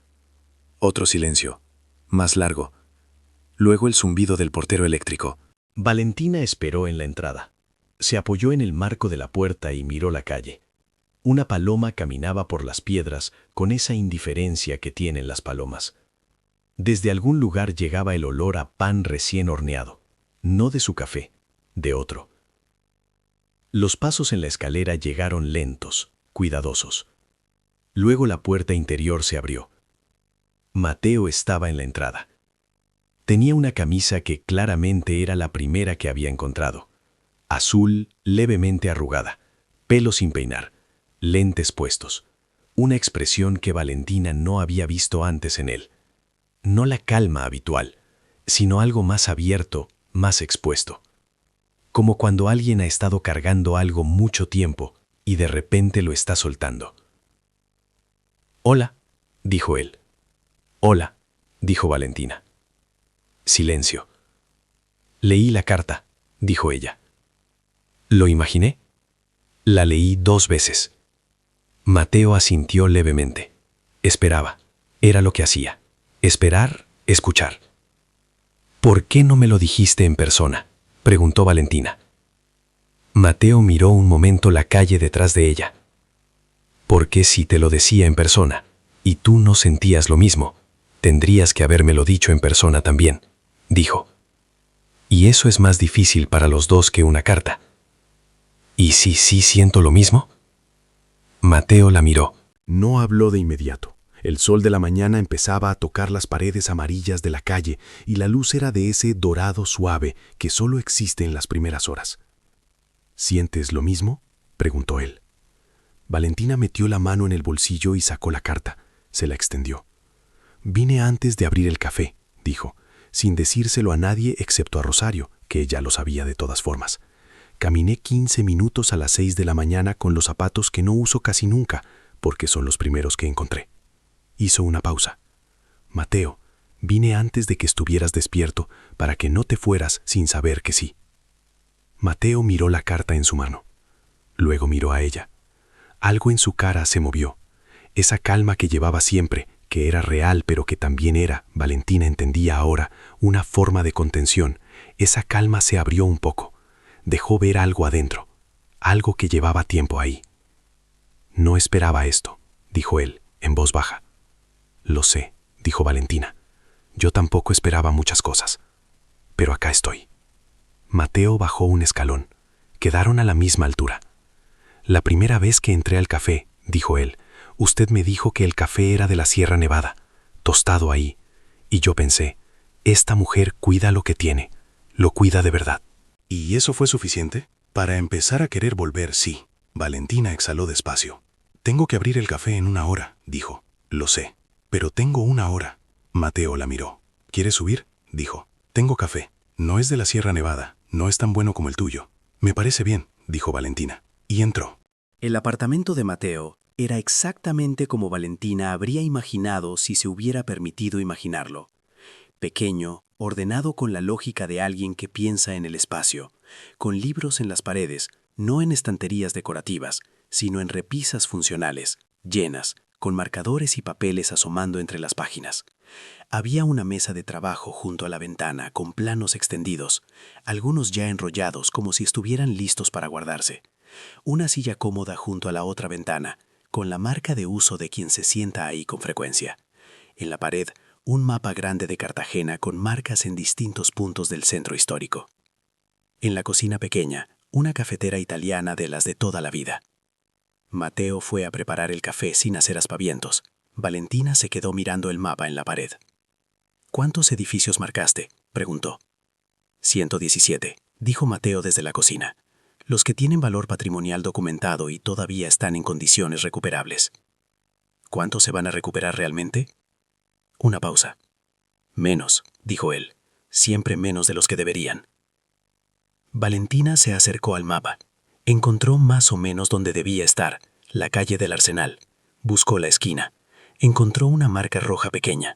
Otro silencio, más largo. Luego el zumbido del portero eléctrico. Valentina esperó en la entrada. Se apoyó en el marco de la puerta y miró la calle. Una paloma caminaba por las piedras con esa indiferencia que tienen las palomas. Desde algún lugar llegaba el olor a pan recién horneado, no de su café, de otro. Los pasos en la escalera llegaron lentos, cuidadosos. Luego la puerta interior se abrió. Mateo estaba en la entrada. Tenía una camisa que claramente era la primera que había encontrado. Azul, levemente arrugada, pelo sin peinar, lentes puestos. Una expresión que Valentina no había visto antes en él. No la calma habitual, sino algo más abierto, más expuesto. Como cuando alguien ha estado cargando algo mucho tiempo y de repente lo está soltando. «Hola», dijo él. «Hola», dijo Valentina. Silencio. «Leí la carta», dijo ella. «¿Lo imaginé?» «La leí 2 veces». Mateo asintió levemente. Esperaba. Era lo que hacía. Esperar, escuchar. «¿Por qué no me lo dijiste en persona?», preguntó Valentina. Mateo miró un momento la calle detrás de ella. «Porque si te lo decía en persona, y tú no sentías lo mismo, tendrías que habérmelo dicho en persona también», dijo. «Y eso es más difícil para los dos que una carta». «¿Y si sí siento lo mismo?». Mateo la miró. No habló de inmediato. El sol de la mañana empezaba a tocar las paredes amarillas de la calle y la luz era de ese dorado suave que solo existe en las primeras horas. ¿Sientes lo mismo?, preguntó él. Valentina metió la mano en el bolsillo y sacó la carta. Se la extendió. «Vine antes de abrir el café», dijo, sin decírselo a nadie excepto a Rosario, que ya lo sabía de todas formas. «Caminé 15 minutos a las 6 de la mañana con los zapatos que no uso casi nunca, porque son los primeros que encontré». Hizo una pausa. «Mateo, vine antes de que estuvieras despierto para que no te fueras sin saber que sí». Mateo miró la carta en su mano. Luego miró a ella. Algo en su cara se movió. Esa calma que llevaba siempre, que era real pero que también era, Valentina entendía ahora, una forma de contención. Esa calma se abrió un poco. Dejó ver algo adentro, algo que llevaba tiempo ahí. «No esperaba esto», dijo él, en voz baja. «Lo sé», dijo Valentina. «Yo tampoco esperaba muchas cosas. Pero acá estoy». Mateo bajó un escalón. Quedaron a la misma altura. «La primera vez que entré al café», dijo él, «usted me dijo que el café era de la Sierra Nevada, tostado ahí. Y yo pensé, esta mujer cuida lo que tiene, lo cuida de verdad». ¿Y eso fue suficiente? Para empezar a querer volver, sí. Valentina exhaló despacio. «Tengo que abrir el café en 1 hora», dijo. «Lo sé, pero tengo 1 hora». Mateo la miró. «¿Quieres subir?», dijo. «Tengo café. No es de la Sierra Nevada, no es tan bueno como el tuyo». «Me parece bien», dijo Valentina. Y entró. El apartamento de Mateo era exactamente como Valentina habría imaginado si se hubiera permitido imaginarlo. Pequeño, ordenado con la lógica de alguien que piensa en el espacio, con libros en las paredes, no en estanterías decorativas, sino en repisas funcionales, llenas, con marcadores y papeles asomando entre las páginas. Había una mesa de trabajo junto a la ventana con planos extendidos, algunos ya enrollados como si estuvieran listos para guardarse. Una silla cómoda junto a la otra ventana, con la marca de uso de quien se sienta ahí con frecuencia. En la pared, un mapa grande de Cartagena con marcas en distintos puntos del centro histórico. En la cocina pequeña, una cafetera italiana de las de toda la vida. Mateo fue a preparar el café sin hacer aspavientos. Valentina se quedó mirando el mapa en la pared. «¿Cuántos edificios marcaste?», preguntó. 117, dijo Mateo desde la cocina. «Los que tienen valor patrimonial documentado y todavía están en condiciones recuperables». «¿Cuántos se van a recuperar realmente?». Una pausa. «Menos», dijo él. «Siempre menos de los que deberían». Valentina se acercó al mapa. Encontró más o menos donde debía estar, la calle del Arsenal. Buscó la esquina. Encontró una marca roja pequeña.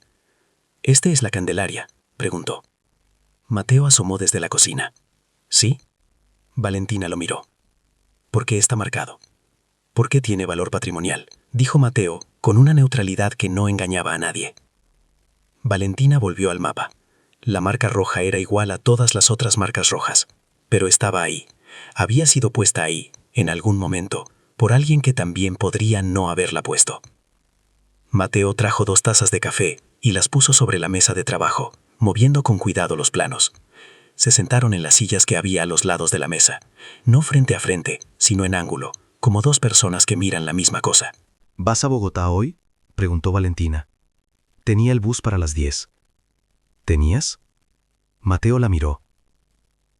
¿Este es la Candelaria?, preguntó. Mateo asomó desde la cocina. ¿Sí? Valentina lo miró. ¿Por qué está marcado? ¿Por qué tiene valor patrimonial?, dijo Mateo, con una neutralidad que no engañaba a nadie. Valentina volvió al mapa. La marca roja era igual a todas las otras marcas rojas, pero estaba ahí. Había sido puesta ahí, en algún momento, por alguien que también podría no haberla puesto. Mateo trajo 2 tazas de café y las puso sobre la mesa de trabajo, moviendo con cuidado los planos. Se sentaron en las sillas que había a los lados de la mesa, no frente a frente, sino en ángulo, como 2 personas que miran la misma cosa. ¿Vas a Bogotá hoy?, preguntó Valentina. Tenía el bus para las 10. ¿Tenías? Mateo la miró.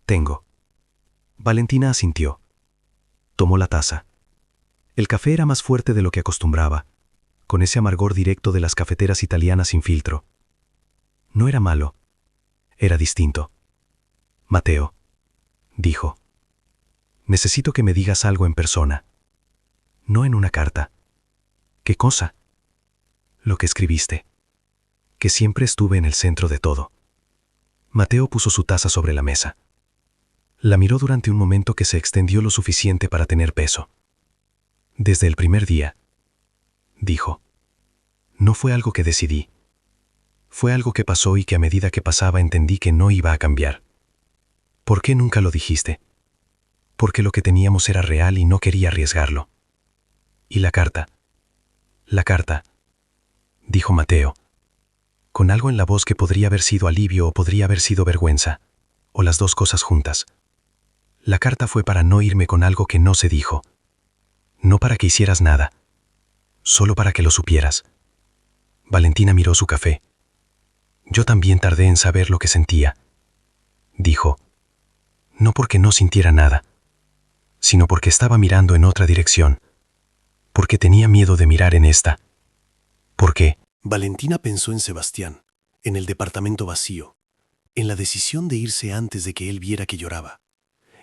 Tengo. Valentina asintió. Tomó la taza. El café era más fuerte de lo que acostumbraba, con ese amargor directo de las cafeteras italianas sin filtro. No era malo. Era distinto. Mateo, dijo. Necesito que me digas algo en persona. No en una carta. ¿Qué cosa? Lo que escribiste. Que siempre estuve en el centro de todo. Mateo puso su taza sobre la mesa. La miró durante un momento que se extendió lo suficiente para tener peso. Desde el primer día, dijo. No fue algo que decidí. Fue algo que pasó y que a medida que pasaba entendí que no iba a cambiar. ¿Por qué nunca lo dijiste? Porque lo que teníamos era real y no quería arriesgarlo. ¿Y la carta? La carta, dijo Mateo, con algo en la voz que podría haber sido alivio o podría haber sido vergüenza, o las 2 cosas juntas. La carta fue para no irme con algo que no se dijo. No para que hicieras nada, solo para que lo supieras. Valentina miró su café. Yo también tardé en saber lo que sentía, dijo. No porque no sintiera nada, sino porque estaba mirando en otra dirección, porque tenía miedo de mirar en esta. ¿Por qué? Valentina pensó en Sebastián, en el departamento vacío, en la decisión de irse antes de que él viera que lloraba,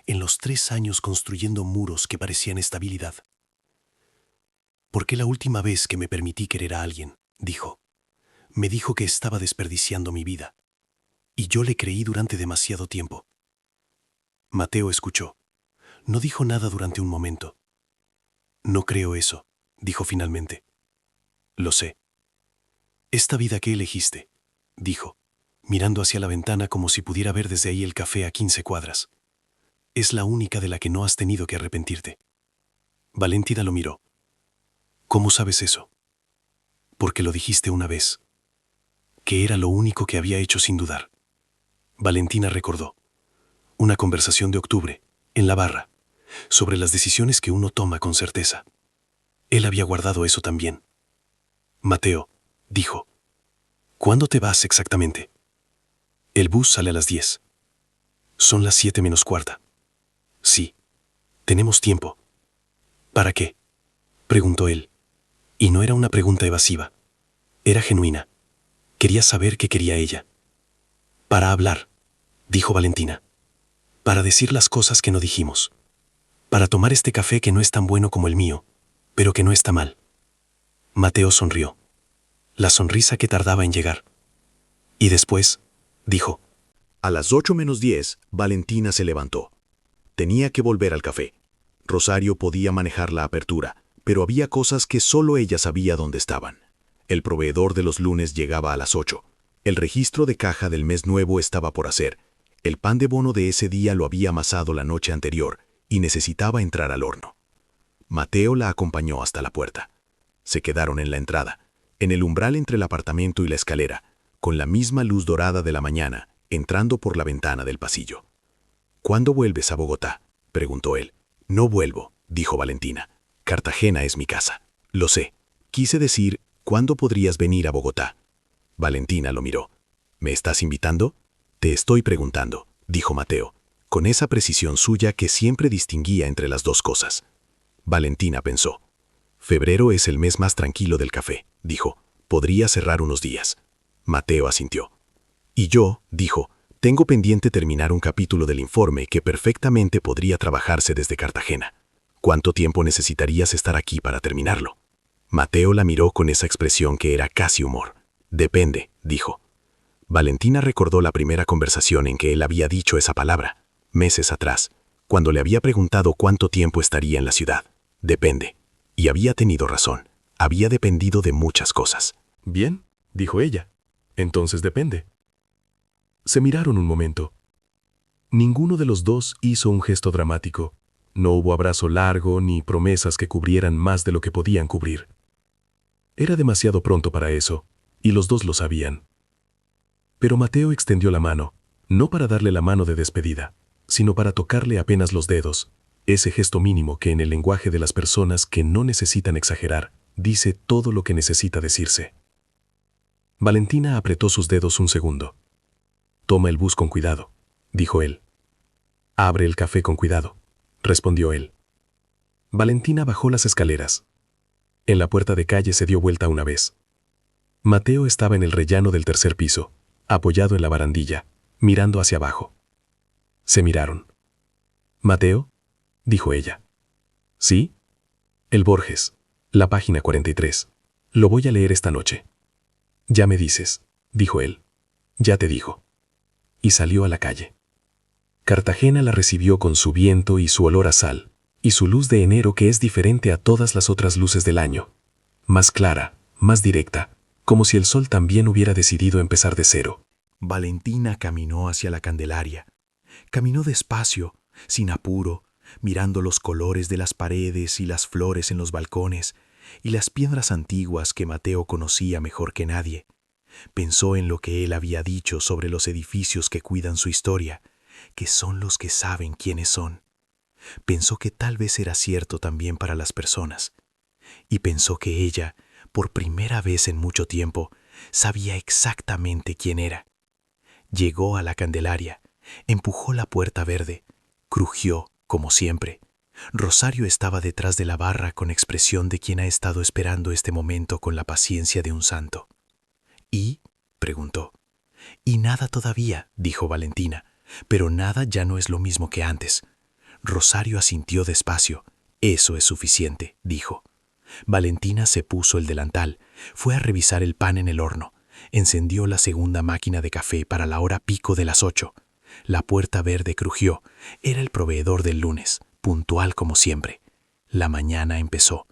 en los 3 años construyendo muros que parecían estabilidad. ¿Por qué la última vez que me permití querer a alguien?, dijo. Me dijo que estaba desperdiciando mi vida, y yo le creí durante demasiado tiempo. Mateo escuchó. No dijo nada durante un momento. No creo eso, dijo finalmente. Lo sé. Esta vida que elegiste, dijo, mirando hacia la ventana como si pudiera ver desde ahí el café a 15 cuadras. Es la única de la que no has tenido que arrepentirte. Valentina lo miró. ¿Cómo sabes eso? Porque lo dijiste una vez. Que era lo único que había hecho sin dudar. Valentina recordó. Una conversación de octubre, en la barra, sobre las decisiones que uno toma con certeza. Él había guardado eso también. Mateo, dijo. ¿Cuándo te vas exactamente? El bus sale a las 10. Son las 7 menos cuarta. Sí. Tenemos tiempo. ¿Para qué?, preguntó él. Y no era una pregunta evasiva. Era genuina. Quería saber qué quería ella. Para hablar, dijo Valentina. Para decir las cosas que no dijimos. Para tomar este café que no es tan bueno como el mío, pero que no está mal. Mateo sonrió. La sonrisa que tardaba en llegar. Y después, dijo. A las 8 menos 10, Valentina se levantó. Tenía que volver al café. Rosario podía manejar la apertura, pero había cosas que solo ella sabía dónde estaban. El proveedor de los lunes llegaba a las 8. El registro de caja del mes nuevo estaba por hacer. El pan de bono de ese día lo había amasado la noche anterior y necesitaba entrar al horno. Mateo la acompañó hasta la puerta. Se quedaron en la entrada, en el umbral entre el apartamento y la escalera, con la misma luz dorada de la mañana, entrando por la ventana del pasillo. ¿Cuándo vuelves a Bogotá?, preguntó él. No vuelvo, dijo Valentina. Cartagena es mi casa. Lo sé. Quise decir, ¿cuándo podrías venir a Bogotá? Valentina lo miró. ¿Me estás invitando? Te estoy preguntando, dijo Mateo, con esa precisión suya que siempre distinguía entre las 2 cosas. Valentina pensó. Febrero es el mes más tranquilo del café, dijo. Podría cerrar unos días. Mateo asintió. Y yo, dijo, Tengo pendiente terminar un capítulo del informe que perfectamente podría trabajarse desde Cartagena. ¿Cuánto tiempo necesitarías estar aquí para terminarlo? Mateo la miró con esa expresión que era casi humor. Depende, dijo. Valentina recordó la primera conversación en que él había dicho esa palabra, meses atrás, cuando le había preguntado cuánto tiempo estaría en la ciudad. Depende. Y había tenido razón. Había dependido de muchas cosas. Bien, dijo ella. Entonces depende. Se miraron un momento. Ninguno de los dos hizo un gesto dramático. No hubo abrazo largo ni promesas que cubrieran más de lo que podían cubrir. Era demasiado pronto para eso, y los dos lo sabían. Pero Mateo extendió la mano, no para darle la mano de despedida, sino para tocarle apenas los dedos, ese gesto mínimo que en el lenguaje de las personas que no necesitan exagerar, dice todo lo que necesita decirse. Valentina apretó sus dedos un segundo. «Toma el bus con cuidado», dijo él. «Abre el café con cuidado», respondió él. Valentina bajó las escaleras. En la puerta de calle se dio vuelta una vez. Mateo estaba en el rellano del tercer piso, apoyado en la barandilla, mirando hacia abajo. Se miraron. «¿Mateo?», dijo ella. «¿Sí?» «El Borges, la página 43. Lo voy a leer esta noche». «Ya me dices», dijo él. «Ya te digo». Y salió a la calle. Cartagena la recibió con su viento y su olor a sal, y su luz de enero que es diferente a todas las otras luces del año. Más clara, más directa, como si el sol también hubiera decidido empezar de cero. Valentina caminó hacia la Candelaria. Caminó despacio, sin apuro, mirando los colores de las paredes y las flores en los balcones, y las piedras antiguas que Mateo conocía mejor que nadie. Pensó en lo que él había dicho sobre los edificios que cuidan su historia, que son los que saben quiénes son. Pensó que tal vez era cierto también para las personas. Y pensó que ella, por primera vez en mucho tiempo, sabía exactamente quién era. Llegó a la Candelaria, empujó la puerta verde, crujió, como siempre. Rosario estaba detrás de la barra con expresión de quien ha estado esperando este momento con la paciencia de un santo. «¿Y?», preguntó. «Y nada todavía», dijo Valentina, «pero nada ya no es lo mismo que antes». Rosario asintió despacio. «Eso es suficiente», dijo. Valentina se puso el delantal, fue a revisar el pan en el horno, encendió la segunda máquina de café para la hora pico de las 8. La puerta verde crujió. Era el proveedor del lunes, puntual como siempre. La mañana empezó.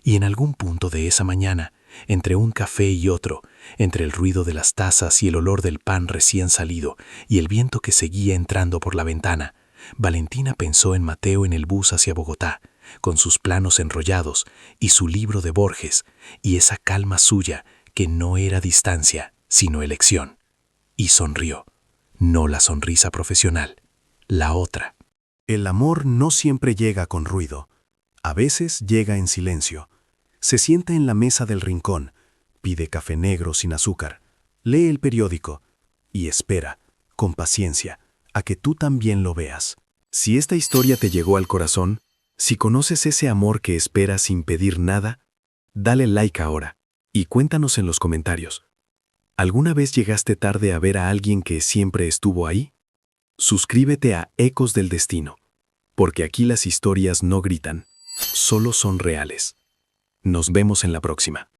Y en algún punto de esa mañana, entre un café y otro, entre el ruido de las tazas y el olor del pan recién salido y el viento que seguía entrando por la ventana, Valentina pensó en Mateo en el bus hacia Bogotá, con sus planos enrollados y su libro de Borges, y esa calma suya que no era distancia, sino elección. Y sonrió. No la sonrisa profesional, la otra. El amor no siempre llega con ruido. A veces llega en silencio. Se sienta en la mesa del rincón, pide café negro sin azúcar, lee el periódico y espera, con paciencia, a que tú también lo veas. Si esta historia te llegó al corazón, si conoces ese amor que espera sin pedir nada, dale like ahora y cuéntanos en los comentarios. ¿Alguna vez llegaste tarde a ver a alguien que siempre estuvo ahí? Suscríbete a Ecos del Destino, porque aquí las historias no gritan, solo son reales. Nos vemos en la próxima.